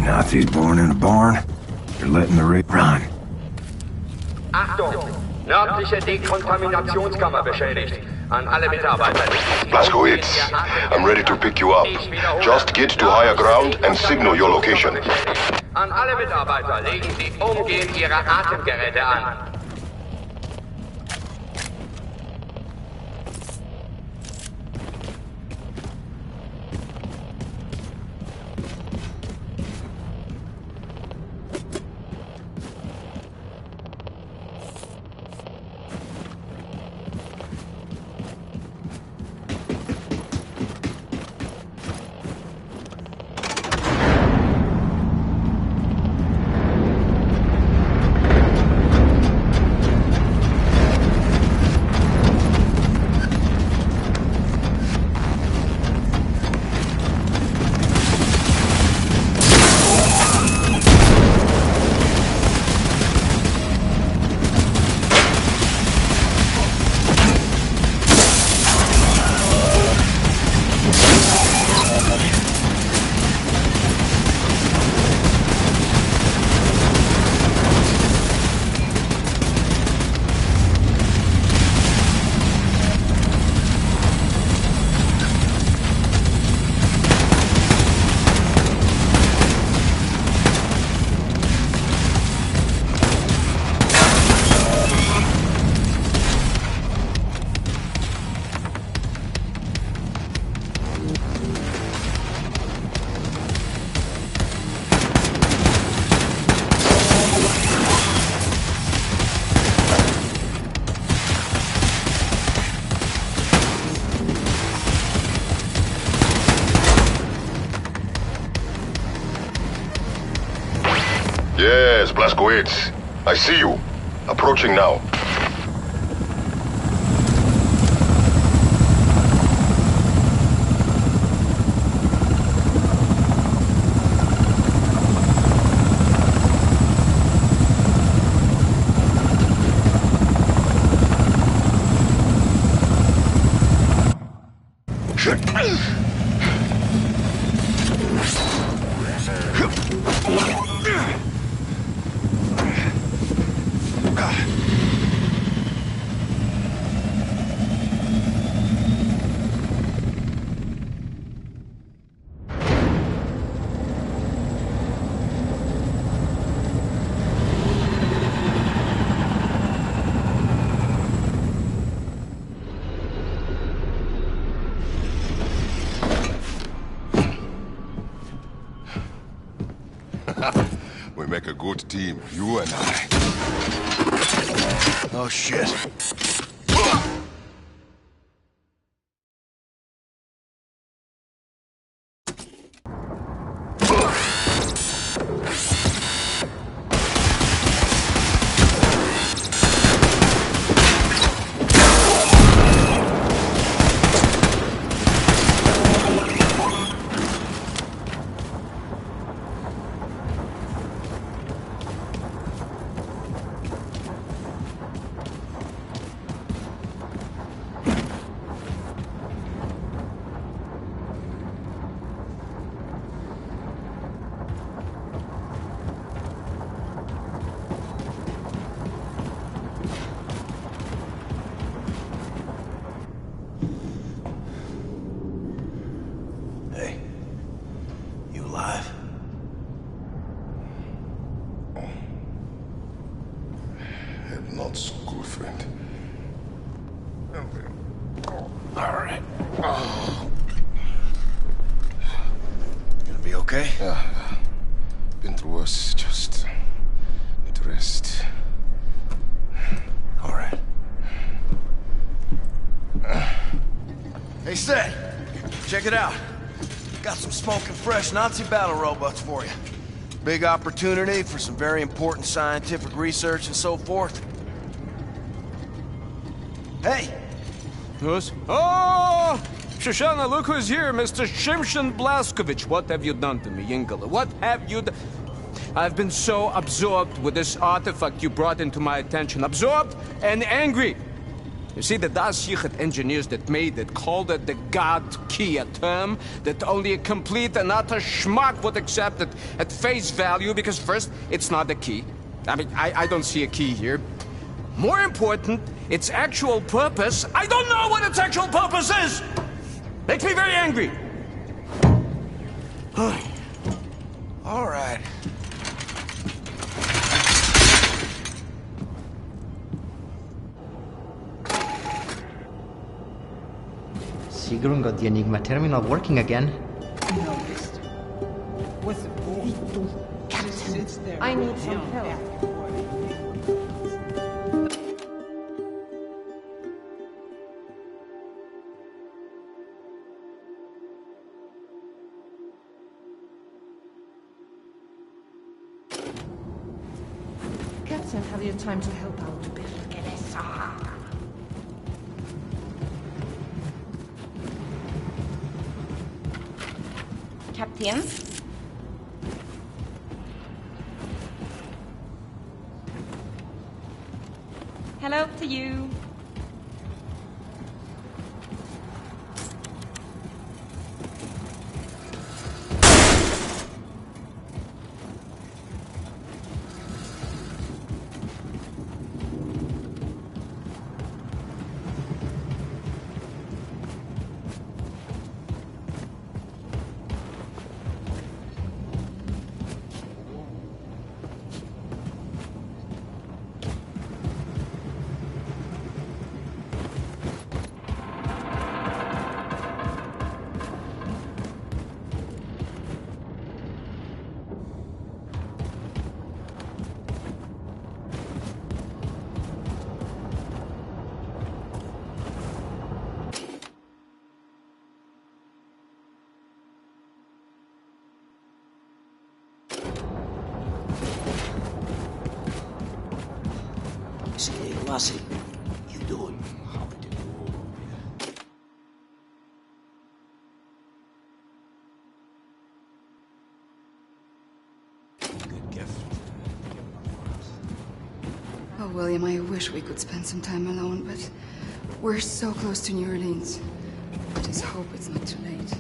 Nazis born in a barn. You're letting the rape run. Achtung! Nördliche Dekontaminationskammer beschädigt. An alle Mitarbeiter. Blaskowitz, I'm ready to pick you up. Just get to higher ground and signal your location. An alle Mitarbeiter, legen Sie umgehend Ihre Atemgeräte an. Yes, Blaskowitz. I see you. Approaching now. We make a good team, you and I. Oh, shit. Not so good, friend. All right. Gonna be okay? Yeah. Been through worse. Just need to rest. All right. Hey, Seth. Check it out. Got some smoking fresh Nazi battle robots for you. Big opportunity for some very important scientific research and so forth. Hey! Yes? Oh! Shoshana, look who's here, Mr. Shimshon Blaskovich. What have you done to me, Yingala? What have you done? I've been so absorbed with this artifact you brought into my attention. Absorbed and angry. You see, the Das Yichud engineers that made it called it the God Key, a term that only a complete and utter schmuck would accept it at face value, because first, it's not a key. I mean, I don't see a key here. More important, its actual purpose. I don't know what its actual purpose is! Makes me very angry. All right. Sigrun got the Enigma terminal working again. Captain, I need some help. Captain, have you time to help out to build Captain? Hello to you. Hey, Lassie, you doing? Good gift. Oh, William, I wish we could spend some time alone, but we're so close to New Orleans. I just hope it's not too late.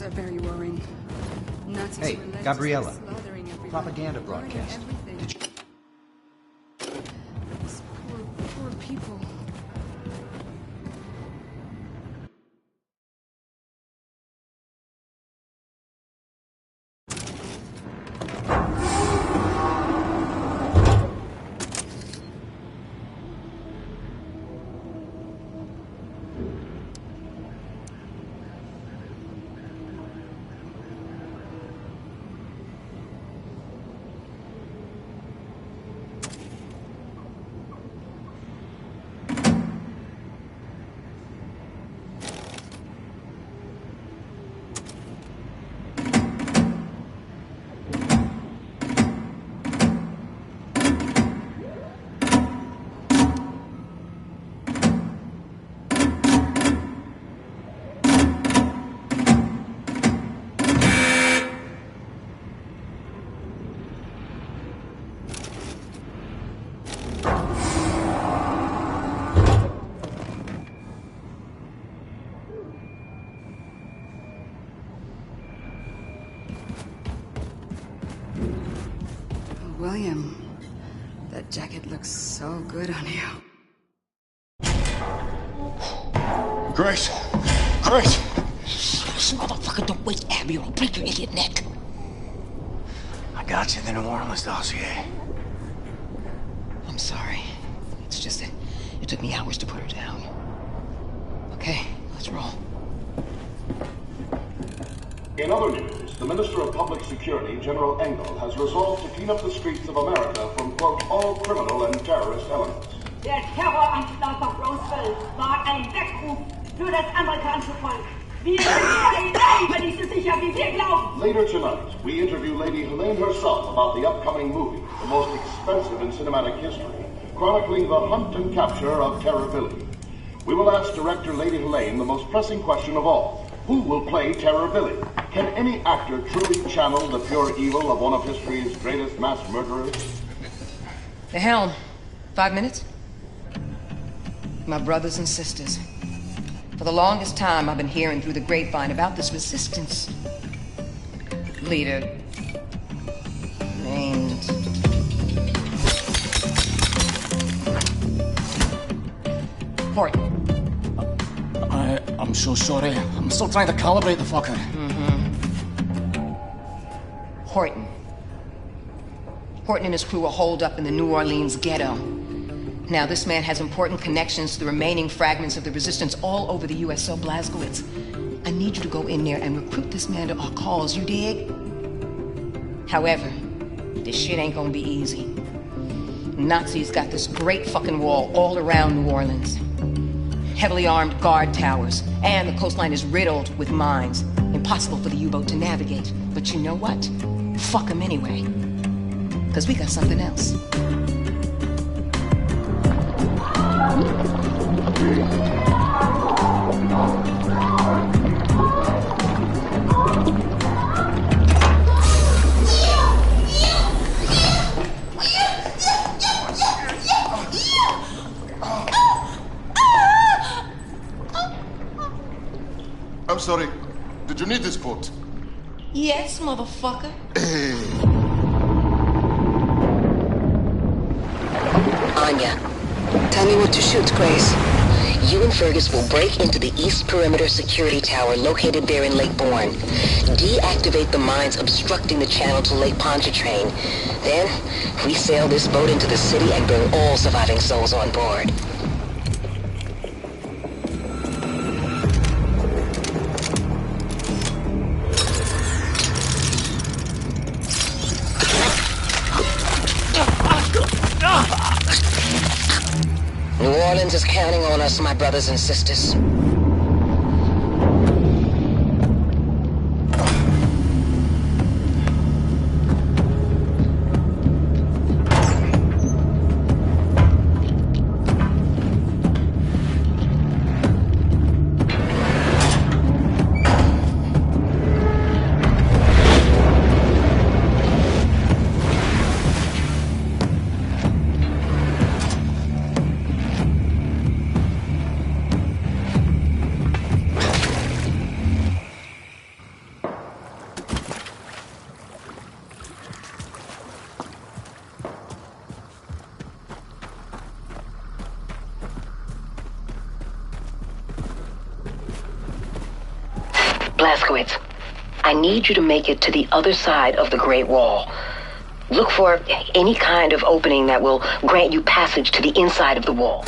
Are very worrying. Nazis Hey, were led Gabriella. to start slaughtering everyone, Propaganda burning broadcast. everything. Did you... These poor people. William, that jacket looks so good on you. Grace! Grace! This motherfucker don't waste Abby or I'll break your idiot neck. I got you the New Orleans dossier. I'm sorry. It's just that it took me hours to put her down. Okay, let's roll. In other news, the Minister of Public Security, General Engel, has resolved to clean up the streets of America from, quote, all criminal and terrorist elements. Der Terroranschlag auf Roswell war ein Weckruf für das amerikanische Volk. Wir leben nicht so sicher, wie wir glauben. Later tonight, we interview Lady Helene herself about the upcoming movie, the most expensive in cinematic history, chronicling the hunt and capture of Terror Billy. We will ask director Lady Helene the most pressing question of all. Who will play Terror Billy? Can any actor truly channel the pure evil of one of history's greatest mass murderers? The helm. 5 minutes? My brothers and sisters. For the longest time, I've been hearing through the grapevine about this resistance leader named Horton. I'm so sorry. I'm still trying to calibrate the fucker. Horton. Horton and his crew are holed up in the New Orleans ghetto. Now, this man has important connections to the remaining fragments of the resistance all over the U.S., so Blazkowicz, I need you to go in there and recruit this man to our cause, you dig? However, this shit ain't gonna be easy. Nazis got this great fucking wall all around New Orleans. Heavily armed guard towers, and the coastline is riddled with mines. Impossible for the U-boat to navigate. But you know what? Fuck them anyway. Because we got something else. I'm sorry. Did you need this boat? Yes, motherfucker. Anya, tell me what to shoot, Grace. You and Fergus will break into the East Perimeter Security Tower located there in Lake Bourne. Deactivate the mines obstructing the channel to Lake Pontchartrain. Then, we sail this boat into the city and bring all surviving souls on board. New Orleans is counting on us, my brothers and sisters. Blazkowicz, I need you to make it to the other side of the Great Wall. Look for any kind of opening that will grant you passage to the inside of the wall.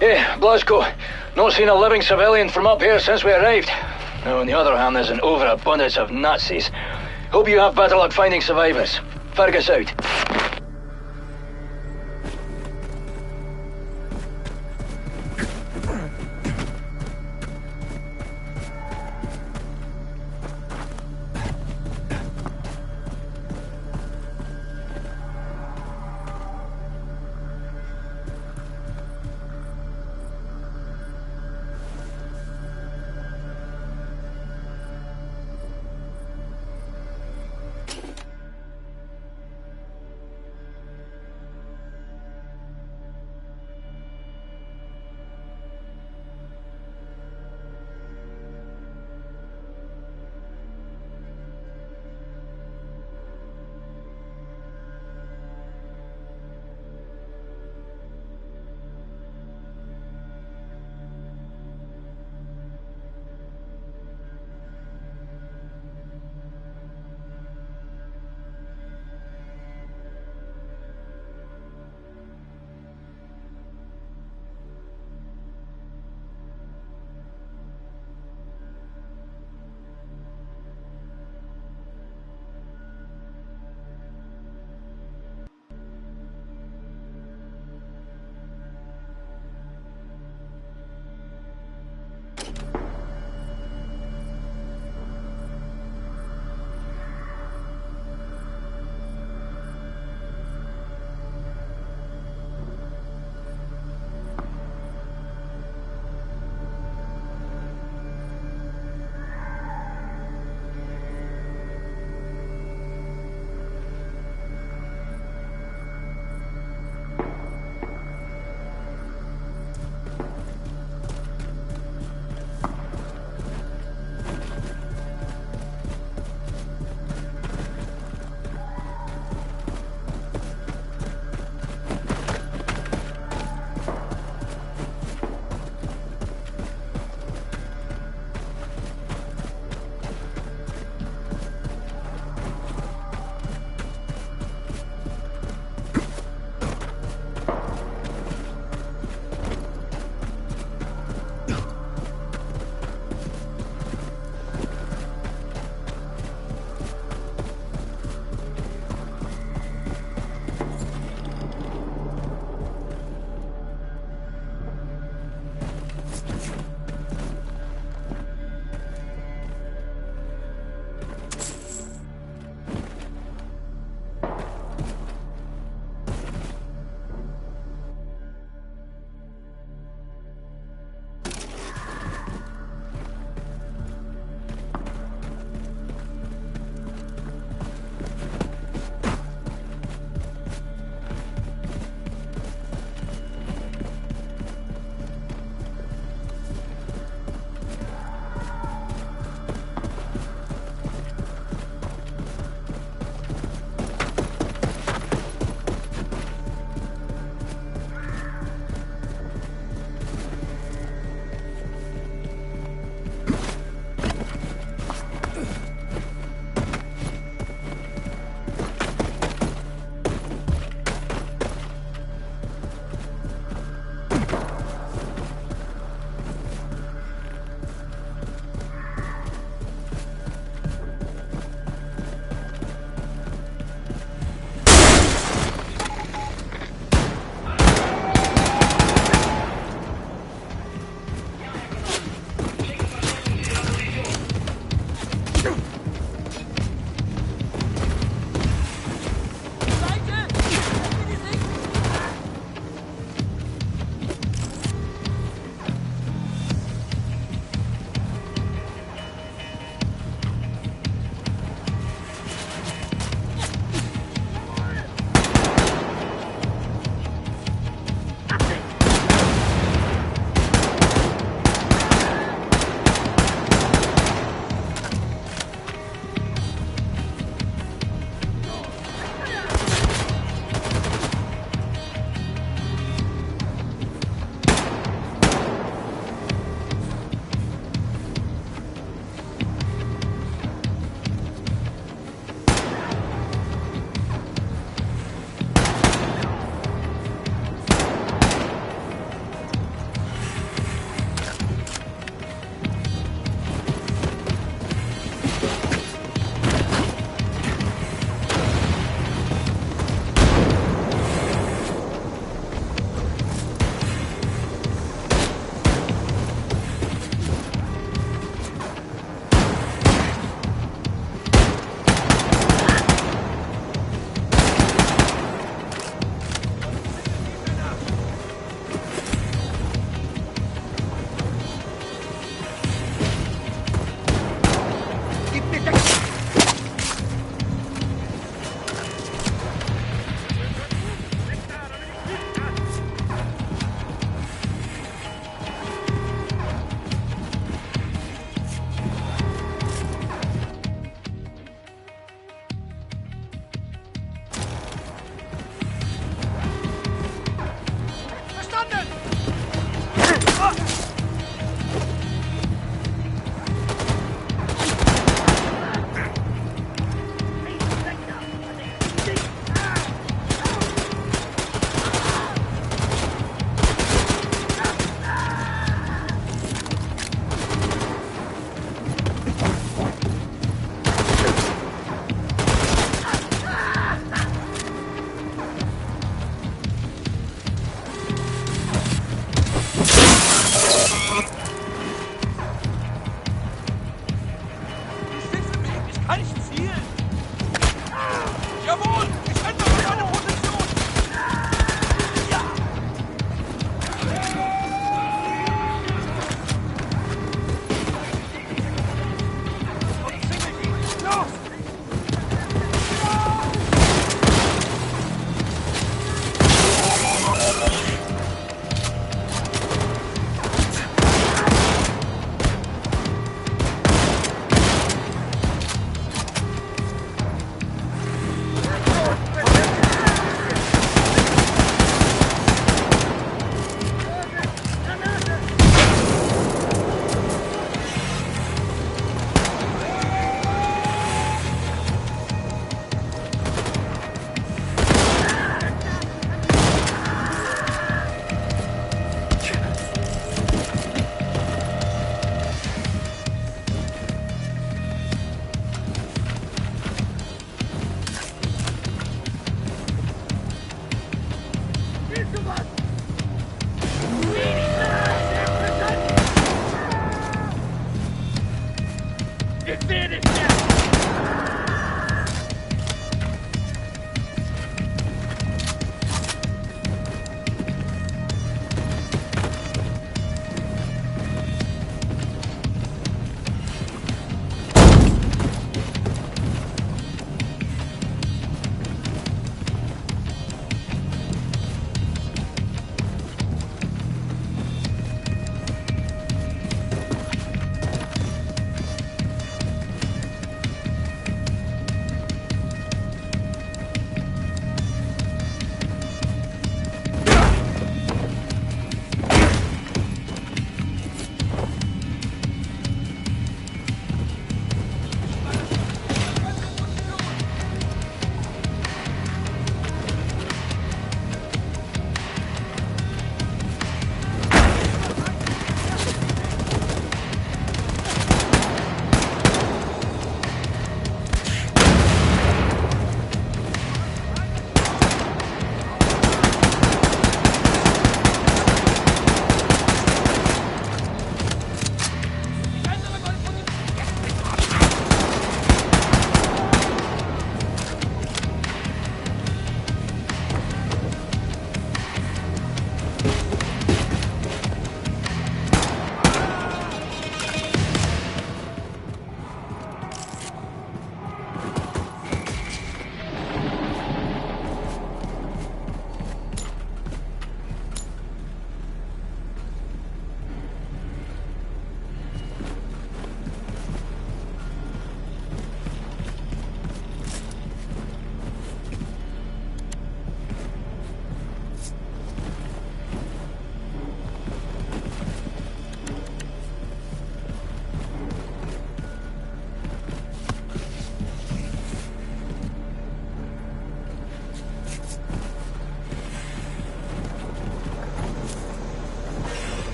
Yeah, Blazko. Not seen a living civilian from up here since we arrived. Now, on the other hand, there's an overabundance of Nazis. Hope you have better luck finding survivors. Fergus out.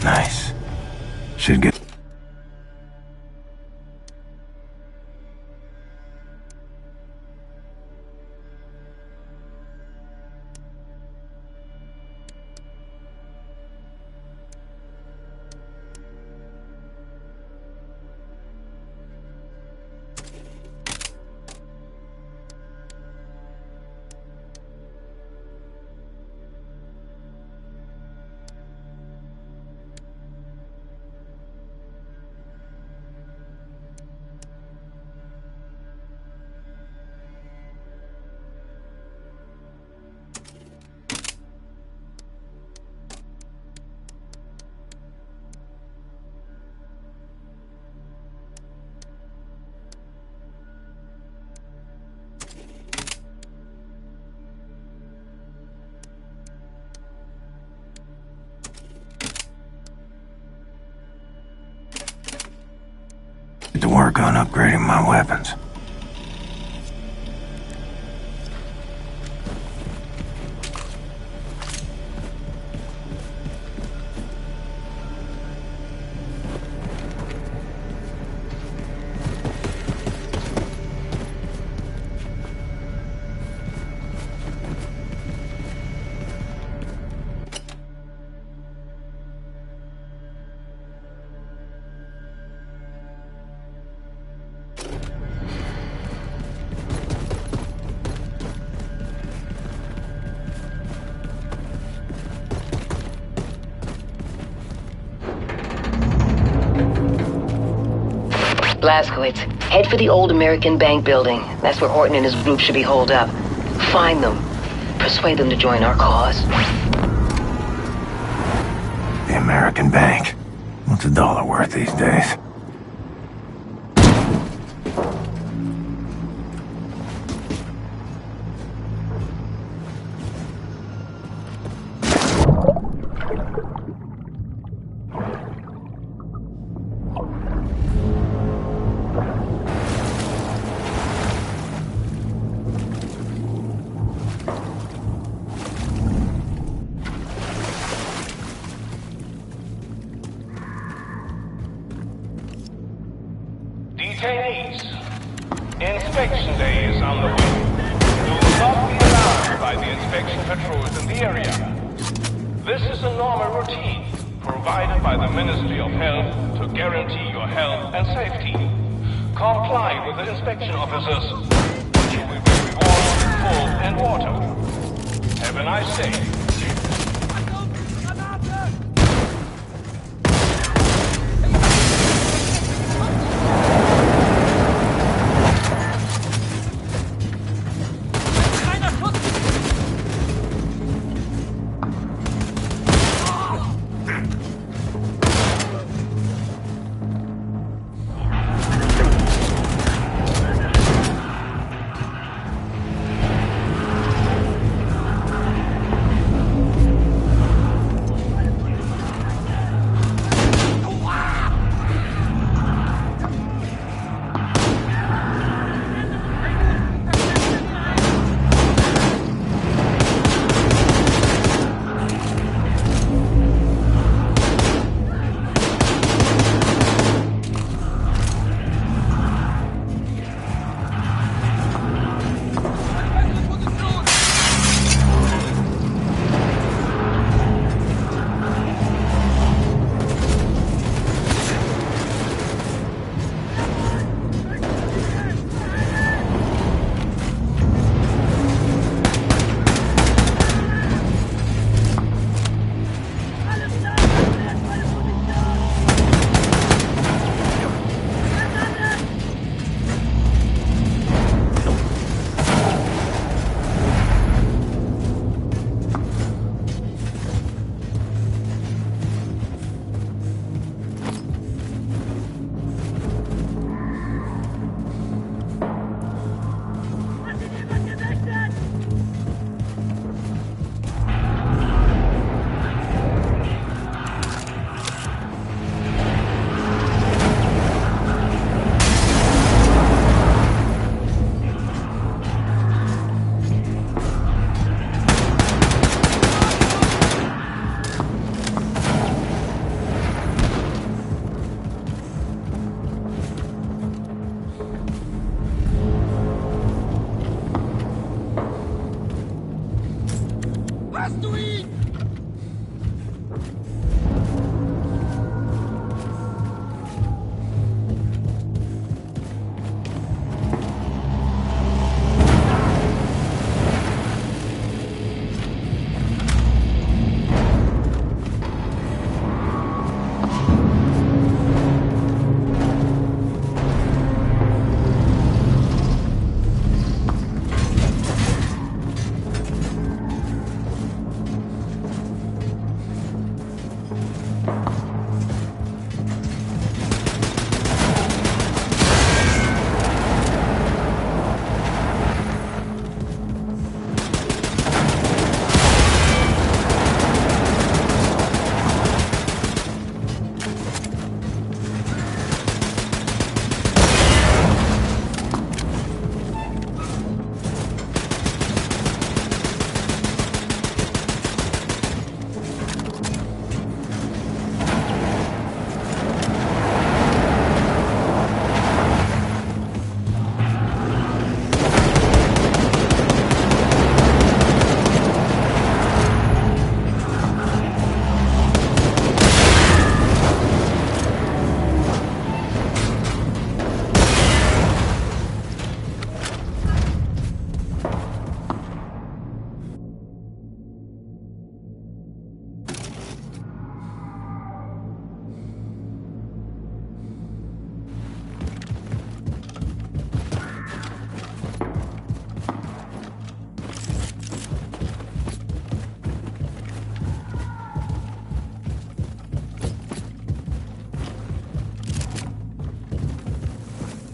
Nice. Should get... to work on upgrading my weapons. Blazkowicz, head for the old American Bank building. That's where Horton and his group should be holed up. Find them. Persuade them to join our cause. The American Bank. What's a dollar worth these days? Detainees, inspection day is on the way. You will not be alarmed by the inspection patrols in the area. This is a normal routine provided by the Ministry of Health to guarantee your health and safety. Comply with the inspection officers, which you will be rewarded with food and water. Have a nice day.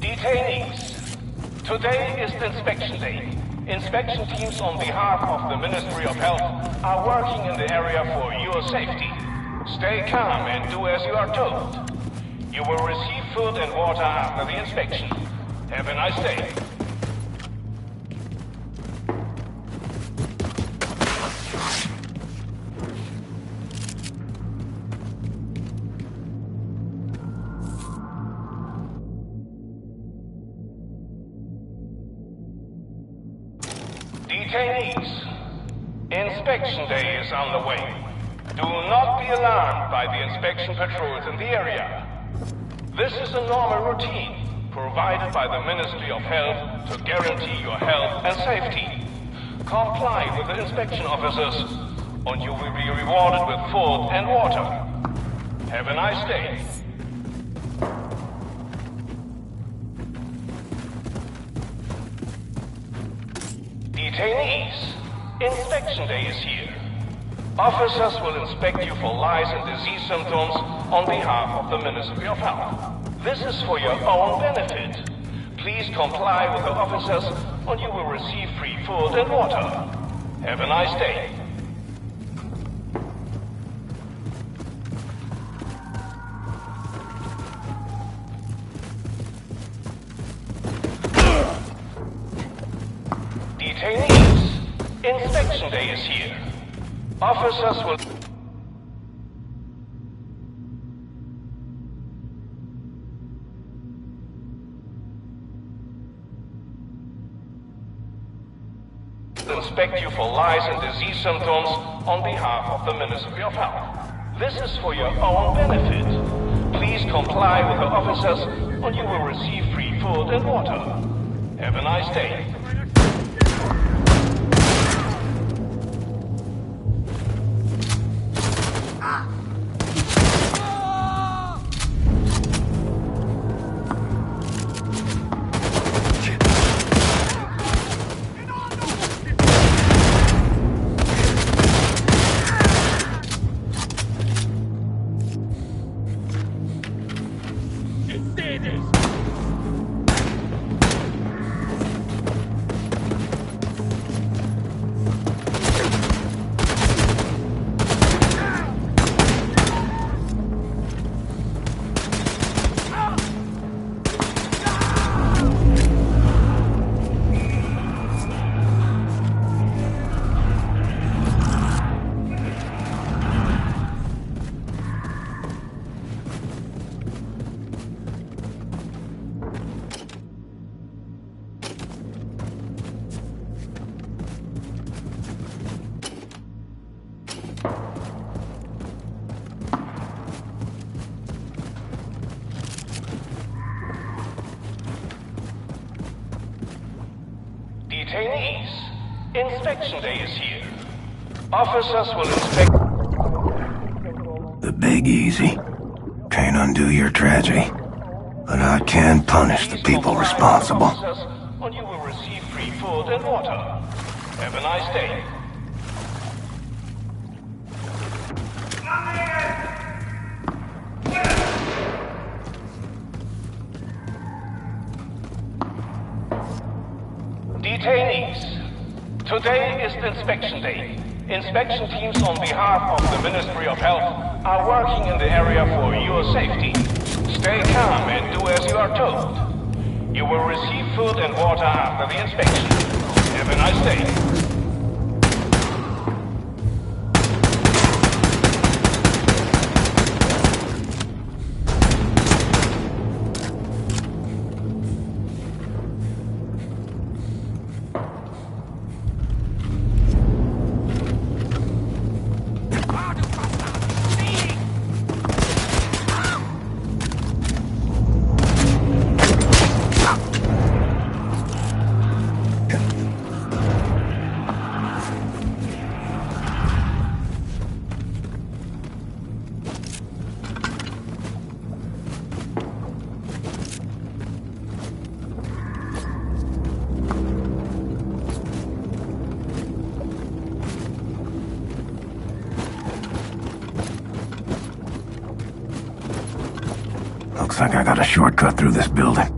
Detainees, today is the inspection day. Inspection teams on behalf of the Ministry of Health are working in the area for your safety. Stay calm and do as you are told. You will receive food and water after the inspection. Have a nice day. Detainees, inspection day is on the way. Do not be alarmed by the inspection patrols in the area. This is a normal routine provided by the Ministry of Health to guarantee your health and safety. Comply with the inspection officers, and you will be rewarded with food and water. Have a nice day. Detainees, inspection day is here. Officers will inspect you for lice and disease symptoms on behalf of the Ministry of Health. This is for your own benefit. Please comply with the officers and you will receive free food and water. Have a nice day. Detainees, inspection day is here. Officers will... inspect you for lice and disease symptoms on behalf of the Ministry of Health. This is for your own benefit. Please comply with the officers and you will receive free food and water. Have a nice day. Detainees, inspection day is here. Officers will inspect... The big easy. Can't undo your tragedy. But I can punish the people responsible. And you will receive free food and water. Have a nice day. Today is Inspection Day. Inspection teams on behalf of the Ministry of Health are working in the area for your safety. Stay calm and do as you are told. You will receive food and water after the inspection. Have a nice day. Looks like I got a shortcut through this building.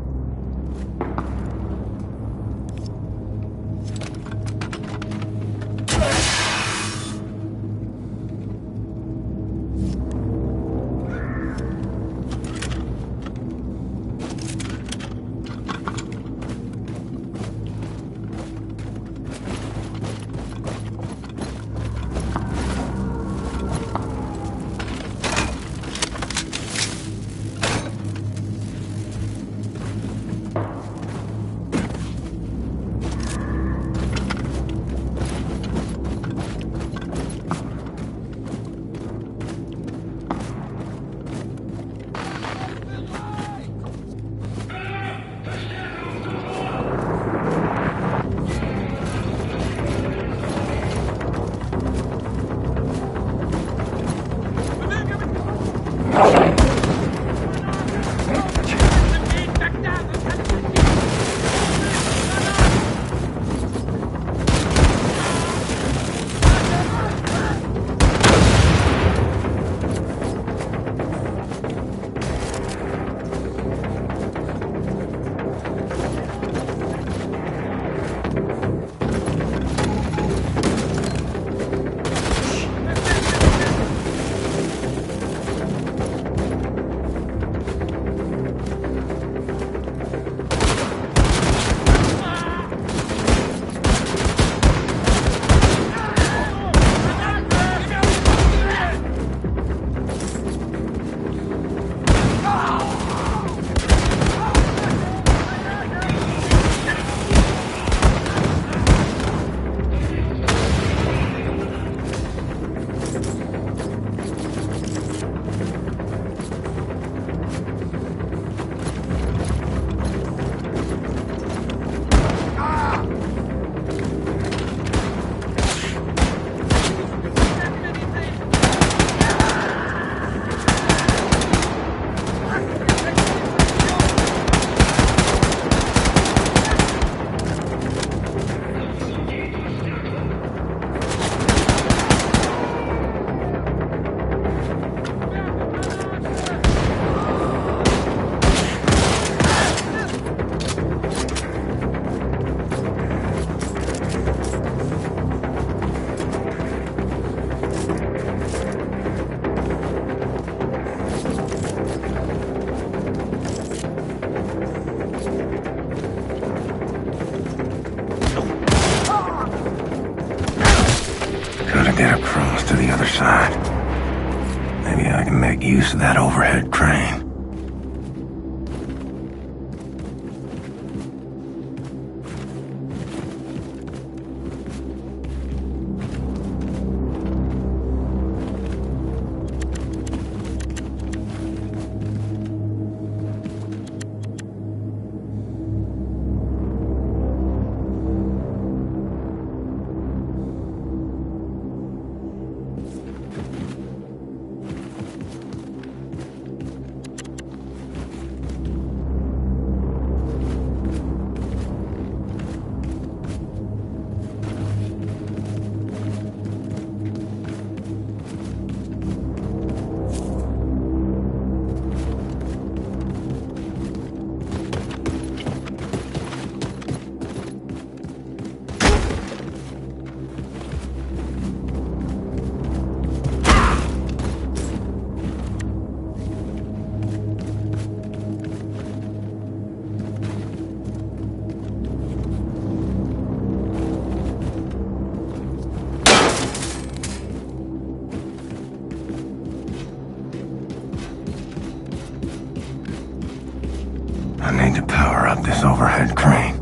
Get across to the other side. Maybe I can make use of that overhead crane. I need to power up this overhead crane.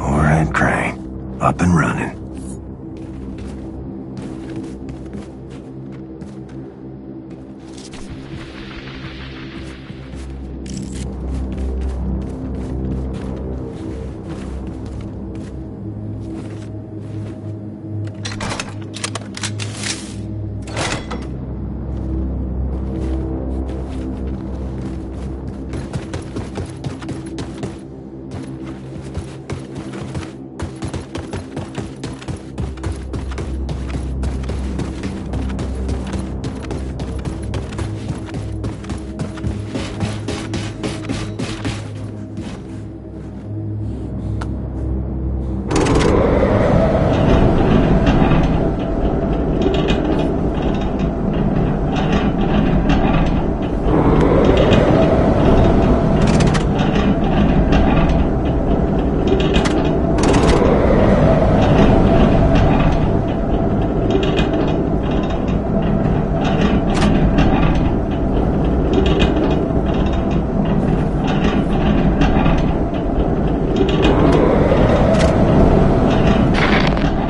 Overhead crane, up and running.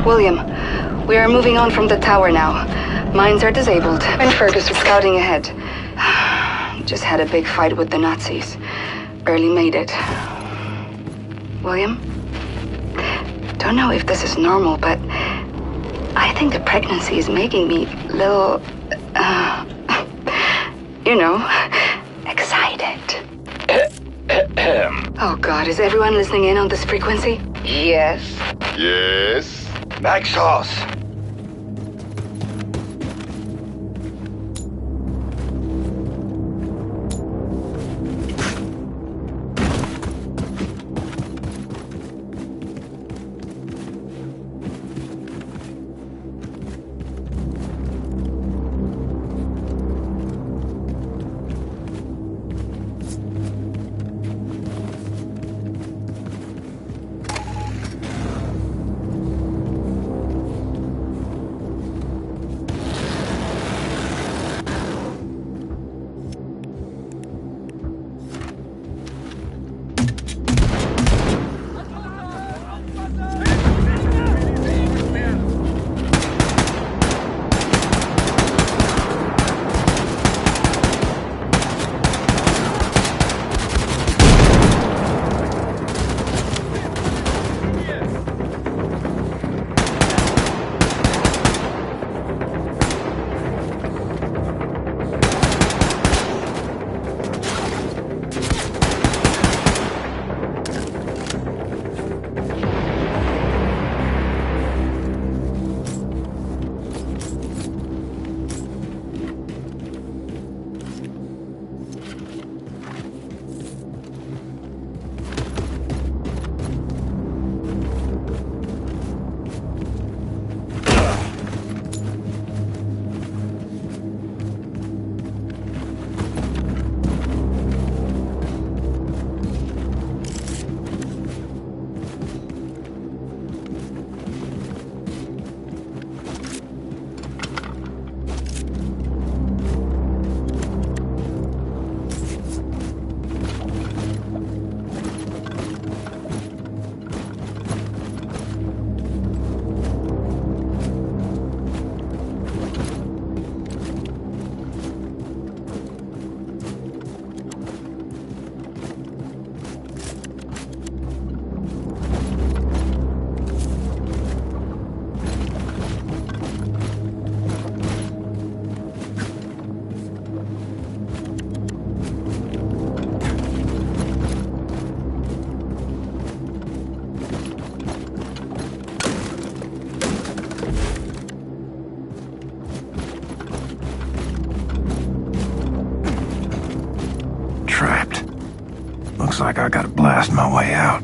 William, we are moving on from the tower now. Mines are disabled, and Fergus is scouting ahead. Just had a big fight with the Nazis. Barely made it. William? Don't know if this is normal, but I think the pregnancy is making me a little, excited. Oh God, is everyone listening in on this frequency? Yes. Yes. Max sauce. Looks like I gotta blast my way out.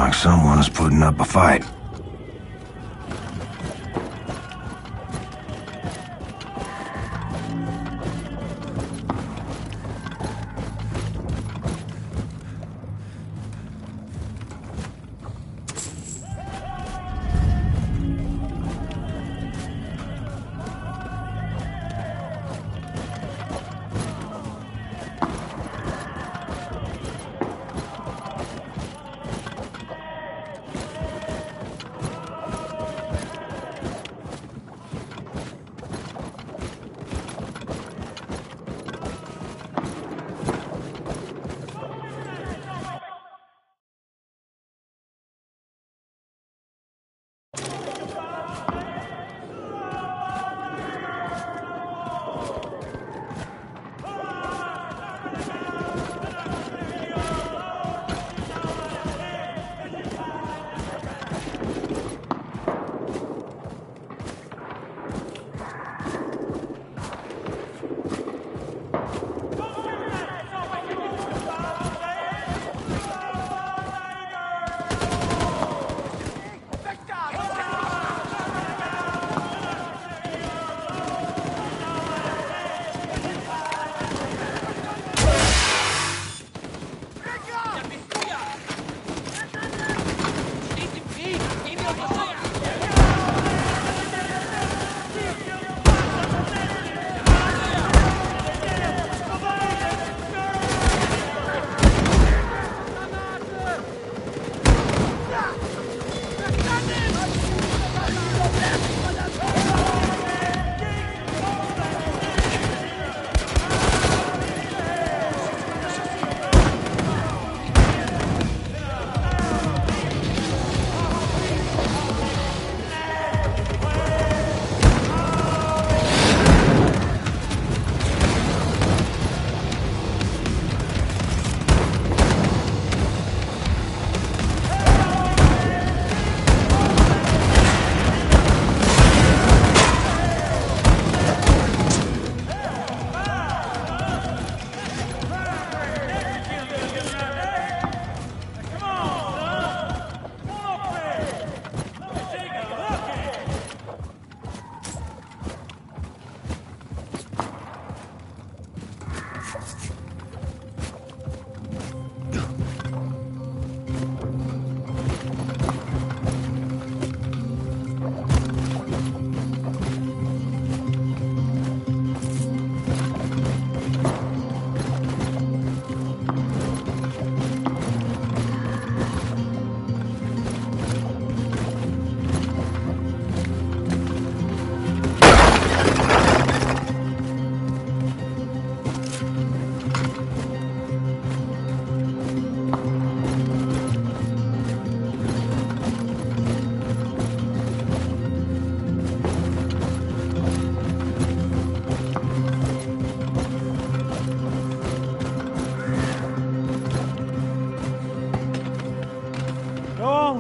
like someone's putting up a fight.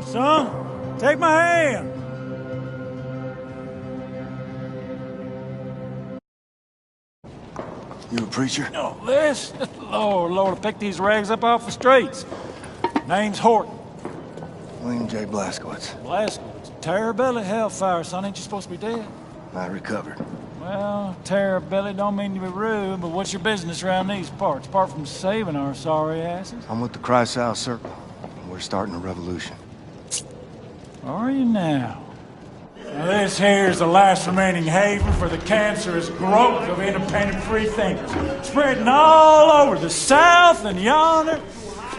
Son, take my hand. You a preacher? No, this? Lord, pick these rags up off the streets. Name's Horton. William J. Blaskowitz. Blaskowitz. Terror-belly hellfire, son. Ain't you supposed to be dead? I recovered. Well, terror-belly don't mean to be rude, but what's your business around these parts, apart from saving our sorry asses? I'm with the Kreisau Circle. We're starting a revolution. Are you now? Now this here's the last remaining haven for the cancerous growth of independent free thinkers, spreading all over the South and yonder.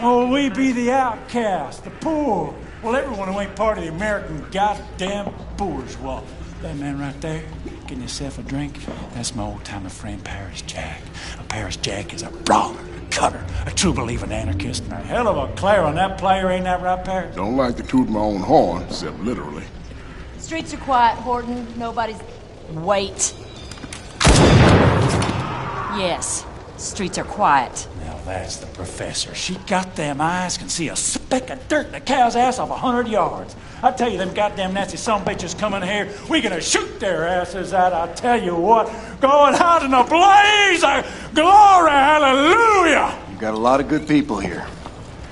Oh, we be the outcast, the poor. Well, everyone who ain't part of the American goddamn bourgeois. That man right there, getting himself a drink, that's my old-timer friend Paris Jack. Paris Jack is a brawler, a cutter, a true-believing anarchist, and a hell of a clarinet player, ain't that right, Paris? Don't like to toot my own horn, except literally. Streets are quiet, Horton. Nobody's... Wait. Yes, streets are quiet. Now that's the professor. She got them eyes, can see a speck of dirt in a cow's ass off 100 yards. I tell you, them goddamn nasty son bitches coming here, we gonna shoot their asses out, I tell you what, going out in a blaze of glory, hallelujah! You've got a lot of good people here.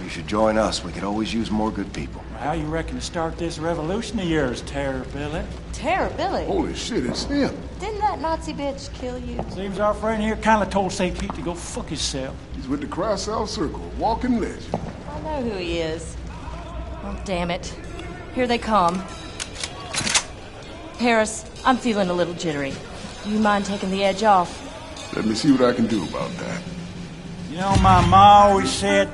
You should join us. We could always use more good people. How you reckon to start this revolution of yours, Terror Billy? Terror Billy? Holy shit, it's him. Didn't that Nazi bitch kill you? Seems our friend here kind of told St. Pete to go fuck himself. He's with the Crossout Circle, a walking legend. I know who he is. Oh, damn it. Here they come. Paris, I'm feeling a little jittery. Do you mind taking the edge off? Let me see what I can do about that. You know, my ma always said,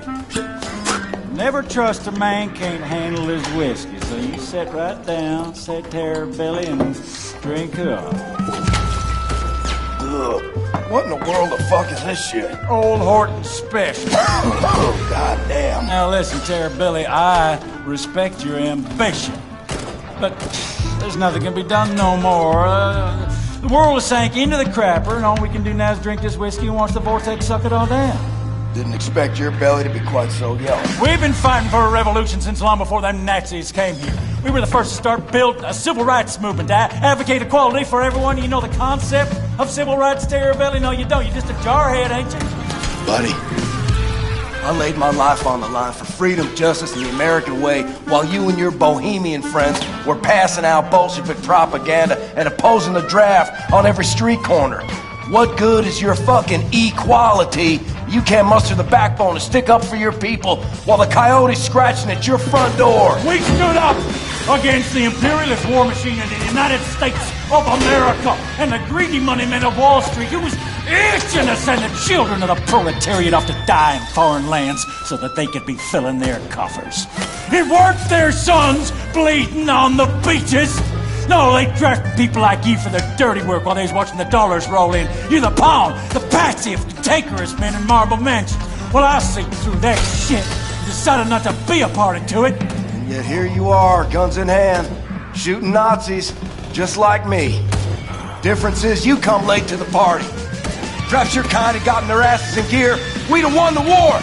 never trust a man can't handle his whiskey. So you sit right down, say Terror Billy, and drink up. Ugh. What in the world the fuck is this shit? Old Horton Special. Oh, goddamn. Now listen, Terror Billy, I respect your ambition. But there's nothing can be done no more. The world has sank into the crapper, and all we can do now is drink this whiskey and watch the vortex suck it all down. Didn't expect your belly to be quite so yellow. We've been fighting for a revolution since long before them Nazis came here. We were the first to start building a civil rights movement to advocate equality for everyone. You know the concept of civil rights, Terror Billy? No, you don't. You're just a jarhead, ain't you? Buddy, I laid my life on the line for freedom, justice, and the American way while you and your bohemian friends were passing out Bolshevik propaganda and opposing the draft on every street corner. What good is your fucking equality? You can't muster the backbone to stick up for your people while the coyote's scratching at your front door. We stood up against the imperialist war machine in the United States of America and the greedy money men of Wall Street who was itching to send the children of the proletariat off to die in foreign lands so that they could be filling their coffers. It weren't their sons bleeding on the beaches. No, they draft people like you for their dirty work while they was watching the dollars roll in. You're the pawn, the passive, cantankerous men in Marble Mansion. Well, I see through that shit and decided not to be a party to it. And yet here you are, guns in hand, shooting Nazis, just like me. Difference is you come late to the party. Perhaps your kind had gotten their asses in gear, we'd have won the war.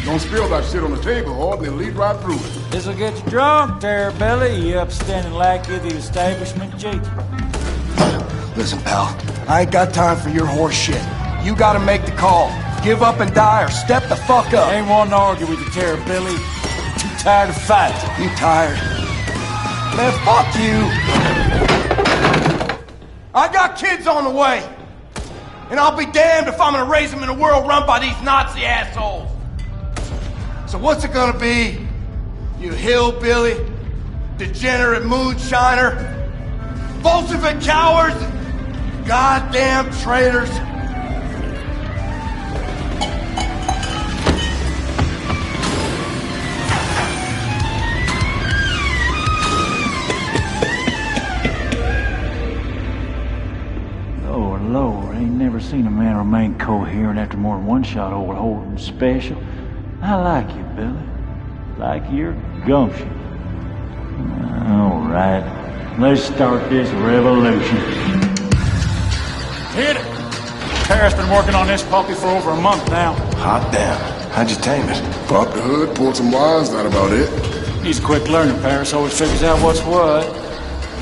Don't spill that shit on the table, Horton, and lead right through it. This'll get you drunk, Terror Billy, you upstanding lackey of the establishment, cheat. Listen, pal, I ain't got time for your horse shit. You gotta make the call. Give up and die or step the fuck up. Ain't wanting to argue with you, Terror Billy. Too tired to fight. You tired? Man, fuck you. I got kids on the way. And I'll be damned if I'm gonna raise them in a world run by these Nazi assholes. So what's it gonna be? You hillbilly, degenerate moonshiner, Bolshevik cowards, goddamn traitors. Lord, ain't never seen a man remain coherent after more than one shot old Horton Special. I like you, Billy. Like your gumption. All right, let's start this revolution. Hit it! Paris been working on this puppy for over a month now. Hot damn. How'd you tame it? Pop the hood, pulled some wires, not about it. He's a quick learner, Paris. Always figures out what's what.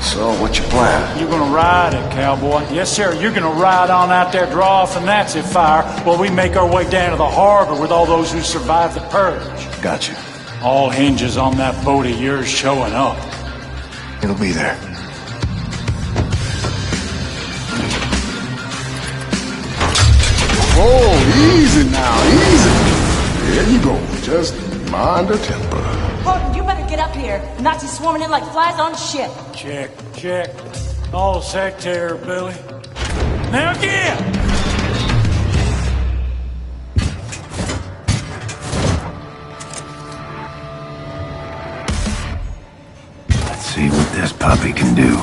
So, what's your plan? You're gonna ride it, cowboy. Yes, sir. You're gonna ride on out there, draw off the Nazi fire, while we make our way down to the harbor with all those who survived the purge. Gotcha. All hinges on that boat of yours showing up. It'll be there. Oh, easy now, easy. There you go. Just mind the temper. Horton, you better get up here. Nazis swarming in like flies on shit. Check, check. All set, Terror Billy. Now get! Let's see what this puppy can do.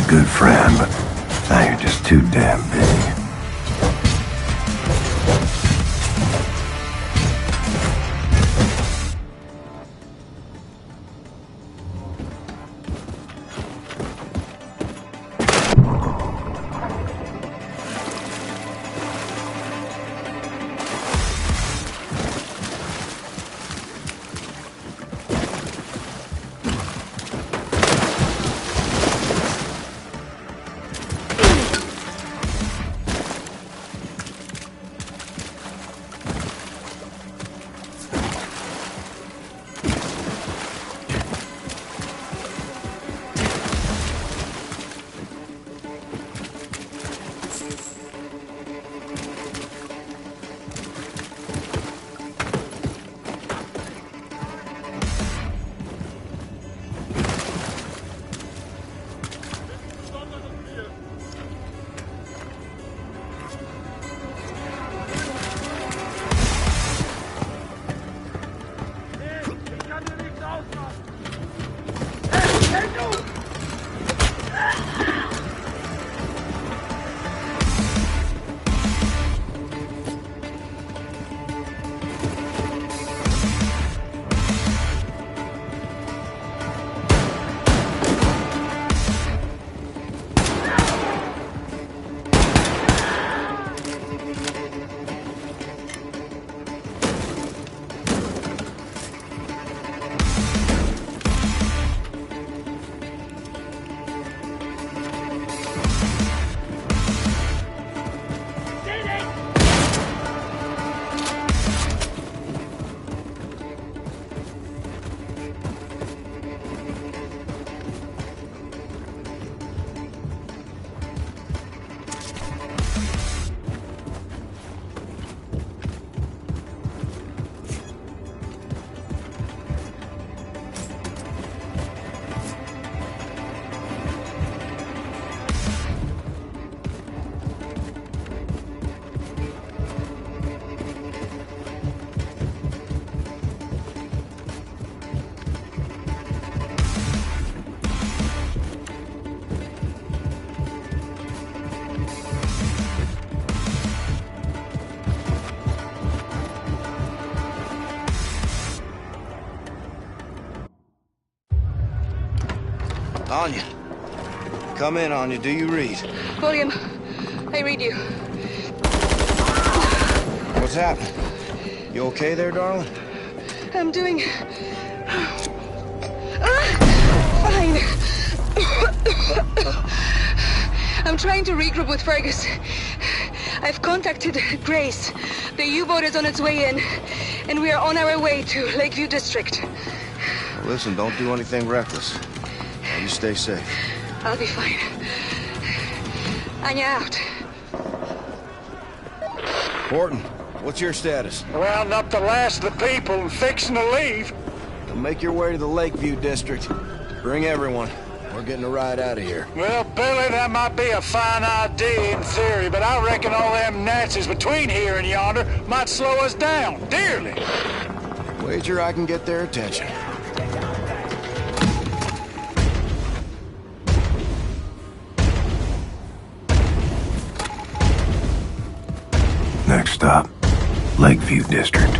a good friend, but now you're just too damn big. Anya. Come in, Anya. Do you read? William, I read you. What's happening? You okay there, darling? I'm doing... fine. I'm trying to regroup with Fergus. I've contacted Grace. The U-boat is on its way in, and we are on our way to Lakeview District. Listen, don't do anything reckless. You stay safe. I'll be fine. Anya out. Horton, what's your status? Rounding up the last of the people and fixing to leave. Then make your way to the Lakeview District. Bring everyone. We're getting a ride out of here. Well, Billy, that might be a fine idea in theory, but I reckon all them Nazis between here and yonder might slow us down, dearly. Wager I can get their attention. Next stop, Lakeview District.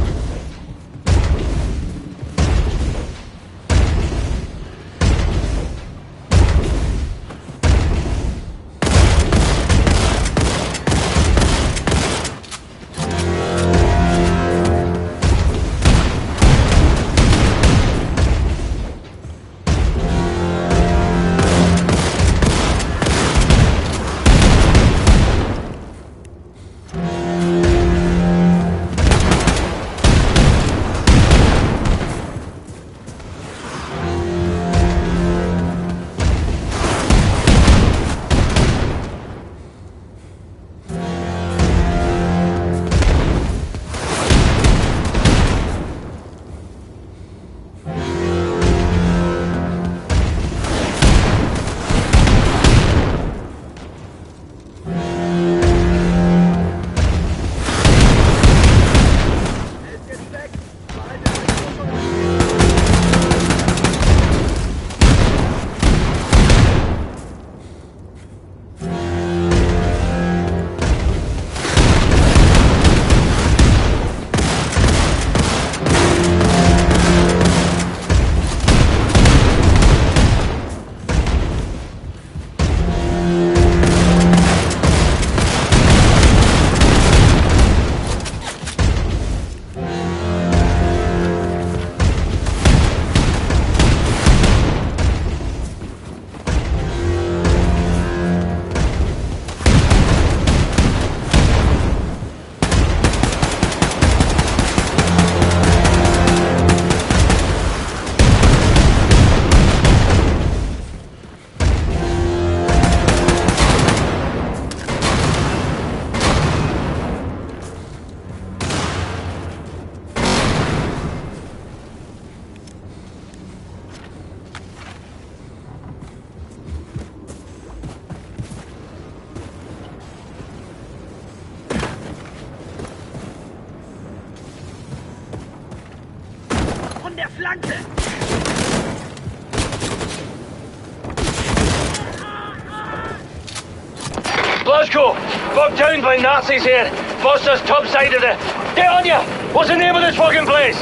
Blasco, bogged down by Nazis here. Bossed us topsided it. Get on ya! What's the name of this fucking place?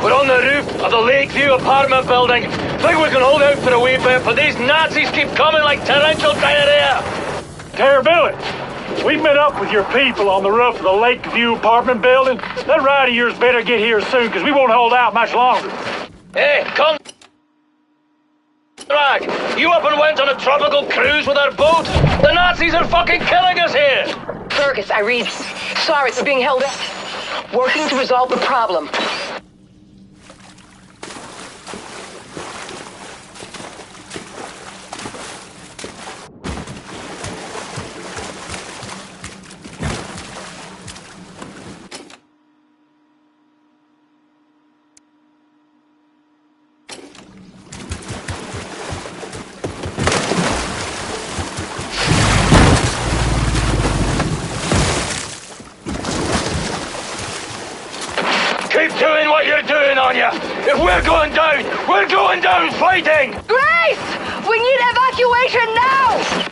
We're on the roof of the Lakeview apartment building. Think we can hold out for a wee bit, but these Nazis keep coming like torrential diarrhea. Billy, we've met up with your people on the roof of the Lakeview apartment building. That ride of yours better get here soon, because we won't hold out much longer. Hey, come... Rag, you up and went on a tropical cruise with our boat? The Nazis are fucking killing us here! Fergus, I read. Sorry for being held up. Working to resolve the problem. Keep doing what you're doing, Anya! If we're going down fighting! Grace! We need evacuation now!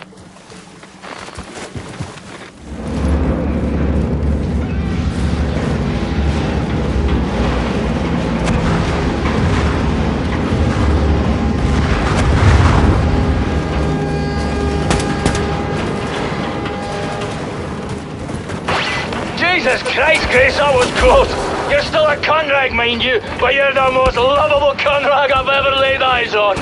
Jesus Christ, Grace, that was close! You're still a conrag, mind you, but you're the most lovable conrag I've ever laid eyes on.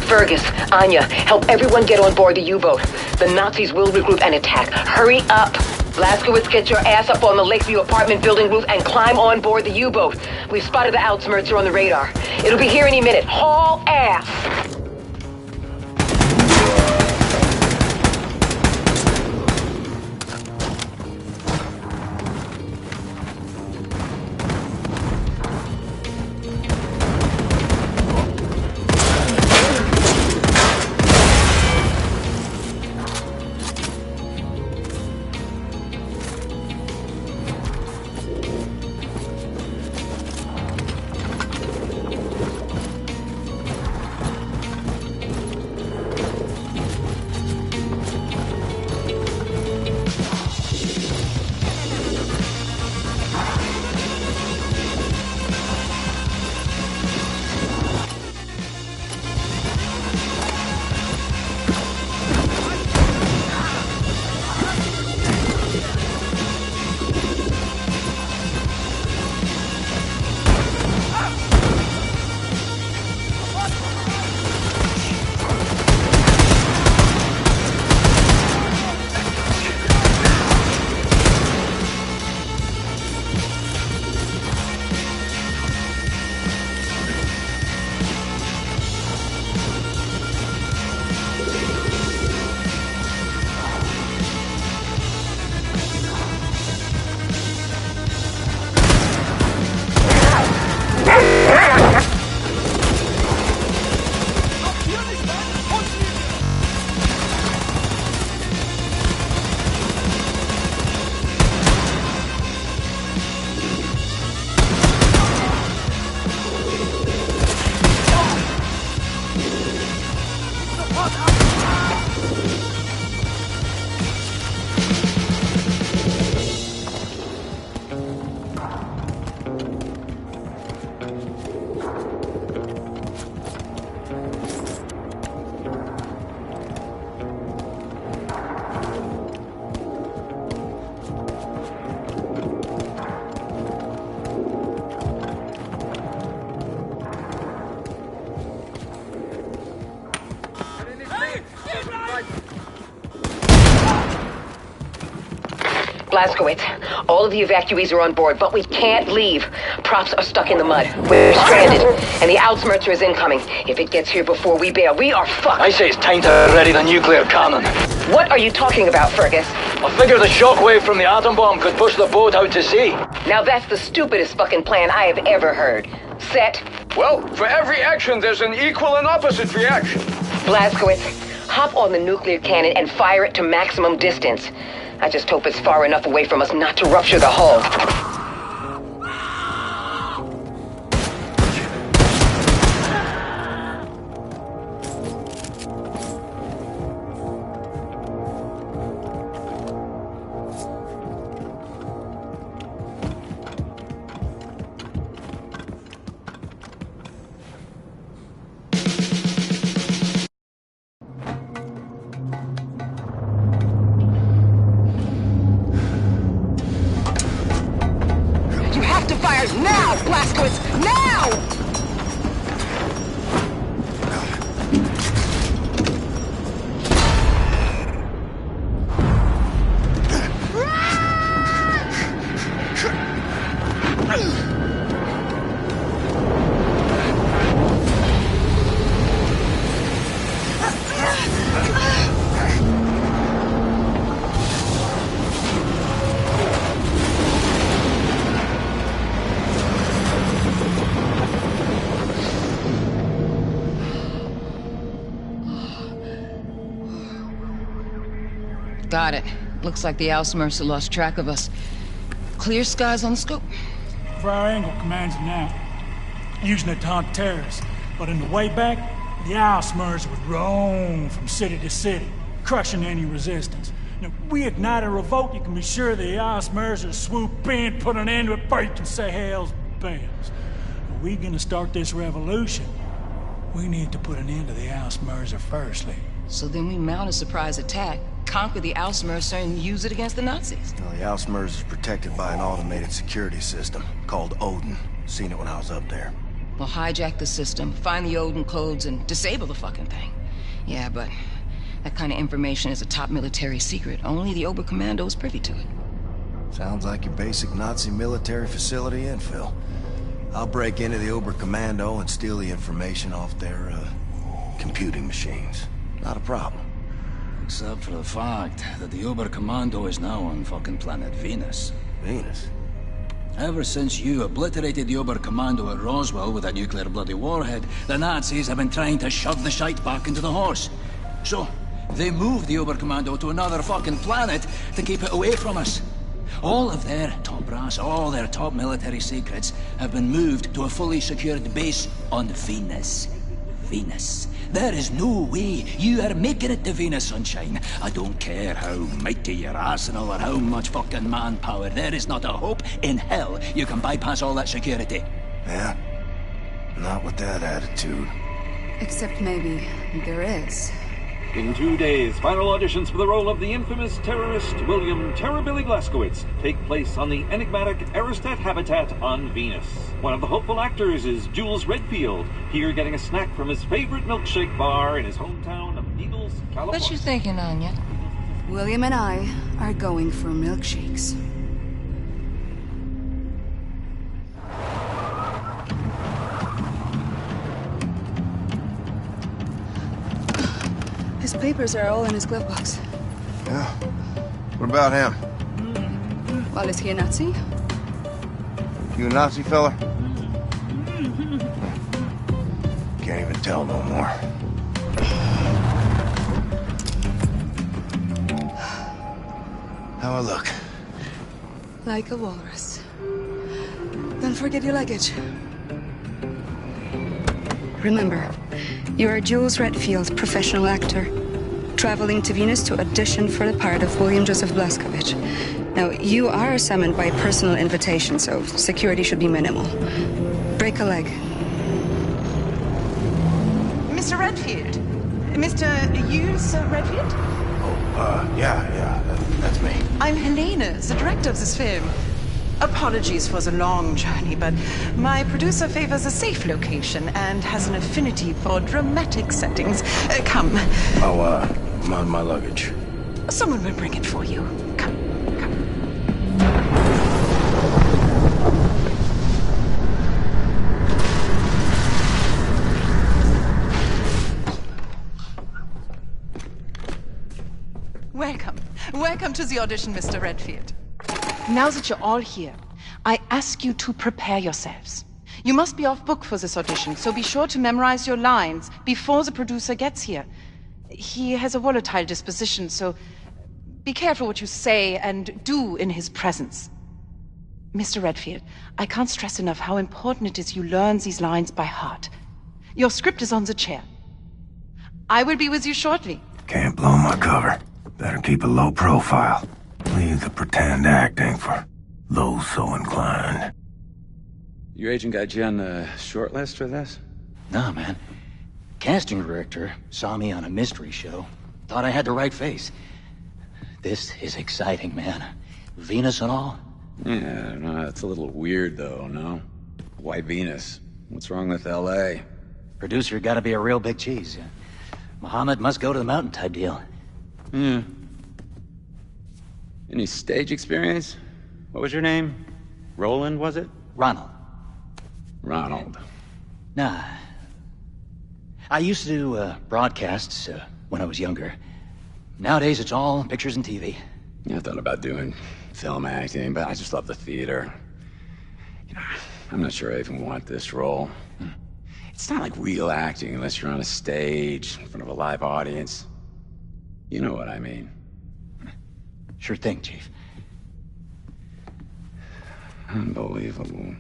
Fergus, Anya, help everyone get on board the U-boat. The Nazis will regroup and attack. Hurry up! Blazkowicz, get your ass up on the Lakeview apartment building roof and climb on board the U-boat. We've spotted the Outsmerzer on the radar. It'll be here any minute. Haul ass! Blazkowicz, all of the evacuees are on board, but we can't leave. Props are stuck in the mud. We're stranded, and the Outsmerzer is incoming. If it gets here before we bail, we are fucked. I say it's time to ready the nuclear cannon. What are you talking about, Fergus? I figure the shockwave from the atom bomb could push the boat out to sea. Now that's the stupidest fucking plan I have ever heard. Set. Well, for every action, there's an equal and opposite reaction. Blazkowicz, hop on the nuclear cannon and fire it to maximum distance. I just hope it's far enough away from us not to rupture the hull. Got it. Looks like the Ausmercer lost track of us. Clear skies on the scope. For our angle commands now. Using it to hunt terrorists. But in the way back, the Ausmercer would roam from city to city, crushing any resistance. Now, we ignite a revolt, you can be sure the Ausmercer swoop in, put an end to it before you can say hell's bells. If we're gonna start this revolution, we need to put an end to the Ausmercer firstly. So then we mount a surprise attack, conquer the Ausmercer, and use it against the Nazis. Well, the Ausmercer is protected by an automated security system called Odin. Seen it when I was up there. We'll hijack the system, find the Odin codes, and disable the fucking thing. Yeah, but that kind of information is a top military secret. Only the Oberkommando is privy to it. Sounds like your basic Nazi military facility infill. I'll break into the Oberkommando and steal the information off their, computing machines. Not a problem. Except for the fact that the Oberkommando is now on fucking planet Venus. Venus? Ever since you obliterated the Oberkommando at Roswell with a nuclear bloody warhead, the Nazis have been trying to shove the shite back into the horse. So, they moved the Oberkommando to another fucking planet to keep it away from us. All of their top brass, all their top military secrets have been moved to a fully secured base on Venus. Venus. There is no way you are making it to Venus, sunshine. I don't care how mighty your arsenal or how much fucking manpower. There is not a hope in hell you can bypass all that security. Yeah? Not with that attitude. Except maybe there is. In 2 days, final auditions for the role of the infamous terrorist William Terrorbilly Blaskowitz take place on the enigmatic Aristat habitat on Venus. One of the hopeful actors is Jules Redfield, here getting a snack from his favorite milkshake bar in his hometown of Eagles, California. What you thinking, Anya? William and I are going for milkshakes. His papers are all in his glove box. Yeah? What about him? Well, is he a Nazi? You a Nazi fella? Can't even tell no more. How I look? Like a walrus. Don't forget your luggage. Remember, you are Jules Redfield, professional actor, traveling to Venus to audition for the part of William Joseph Blaskowitz. Now, you are summoned by personal invitation, so security should be minimal. Break a leg. Mr. Redfield? Mr. Jules Redfield? Yeah, that's me. I'm Helena, the director of this film. Apologies for the long journey, but my producer favors a safe location and has an affinity for dramatic settings. Come. Oh, my luggage. Someone will bring it for you. Come. Welcome to the audition, Mr. Redfield. Now that you're all here, I ask you to prepare yourselves. You must be off book for this audition, so be sure to memorize your lines before the producer gets here. He has a volatile disposition, so be careful what you say and do in his presence. Mr. Redfield, I can't stress enough how important it is you learn these lines by heart. Your script is on the chair. I will be with you shortly. Can't blow my cover. Better keep a low profile. Leave the pretend acting for those so inclined. Your agent got you on the short list for this? Nah, man. Casting director saw me on a mystery show. Thought I had the right face. This is exciting, man. Venus and all. Yeah, no, it's a little weird, though, no? Why Venus? What's wrong with L.A.? Producer gotta be a real big cheese. Muhammad must go to the mountain type deal. Yeah. Any stage experience? What was your name? Roland, was it? Ronald. Ronald. Nah. I used to do broadcasts when I was younger. Nowadays, it's all pictures and TV. Yeah, I thought about doing film acting, but I just love the theater. You know, I'm not sure I even want this role. It's not like real acting unless you're on a stage in front of a live audience. You know what I mean. Sure thing, Chief. Unbelievable.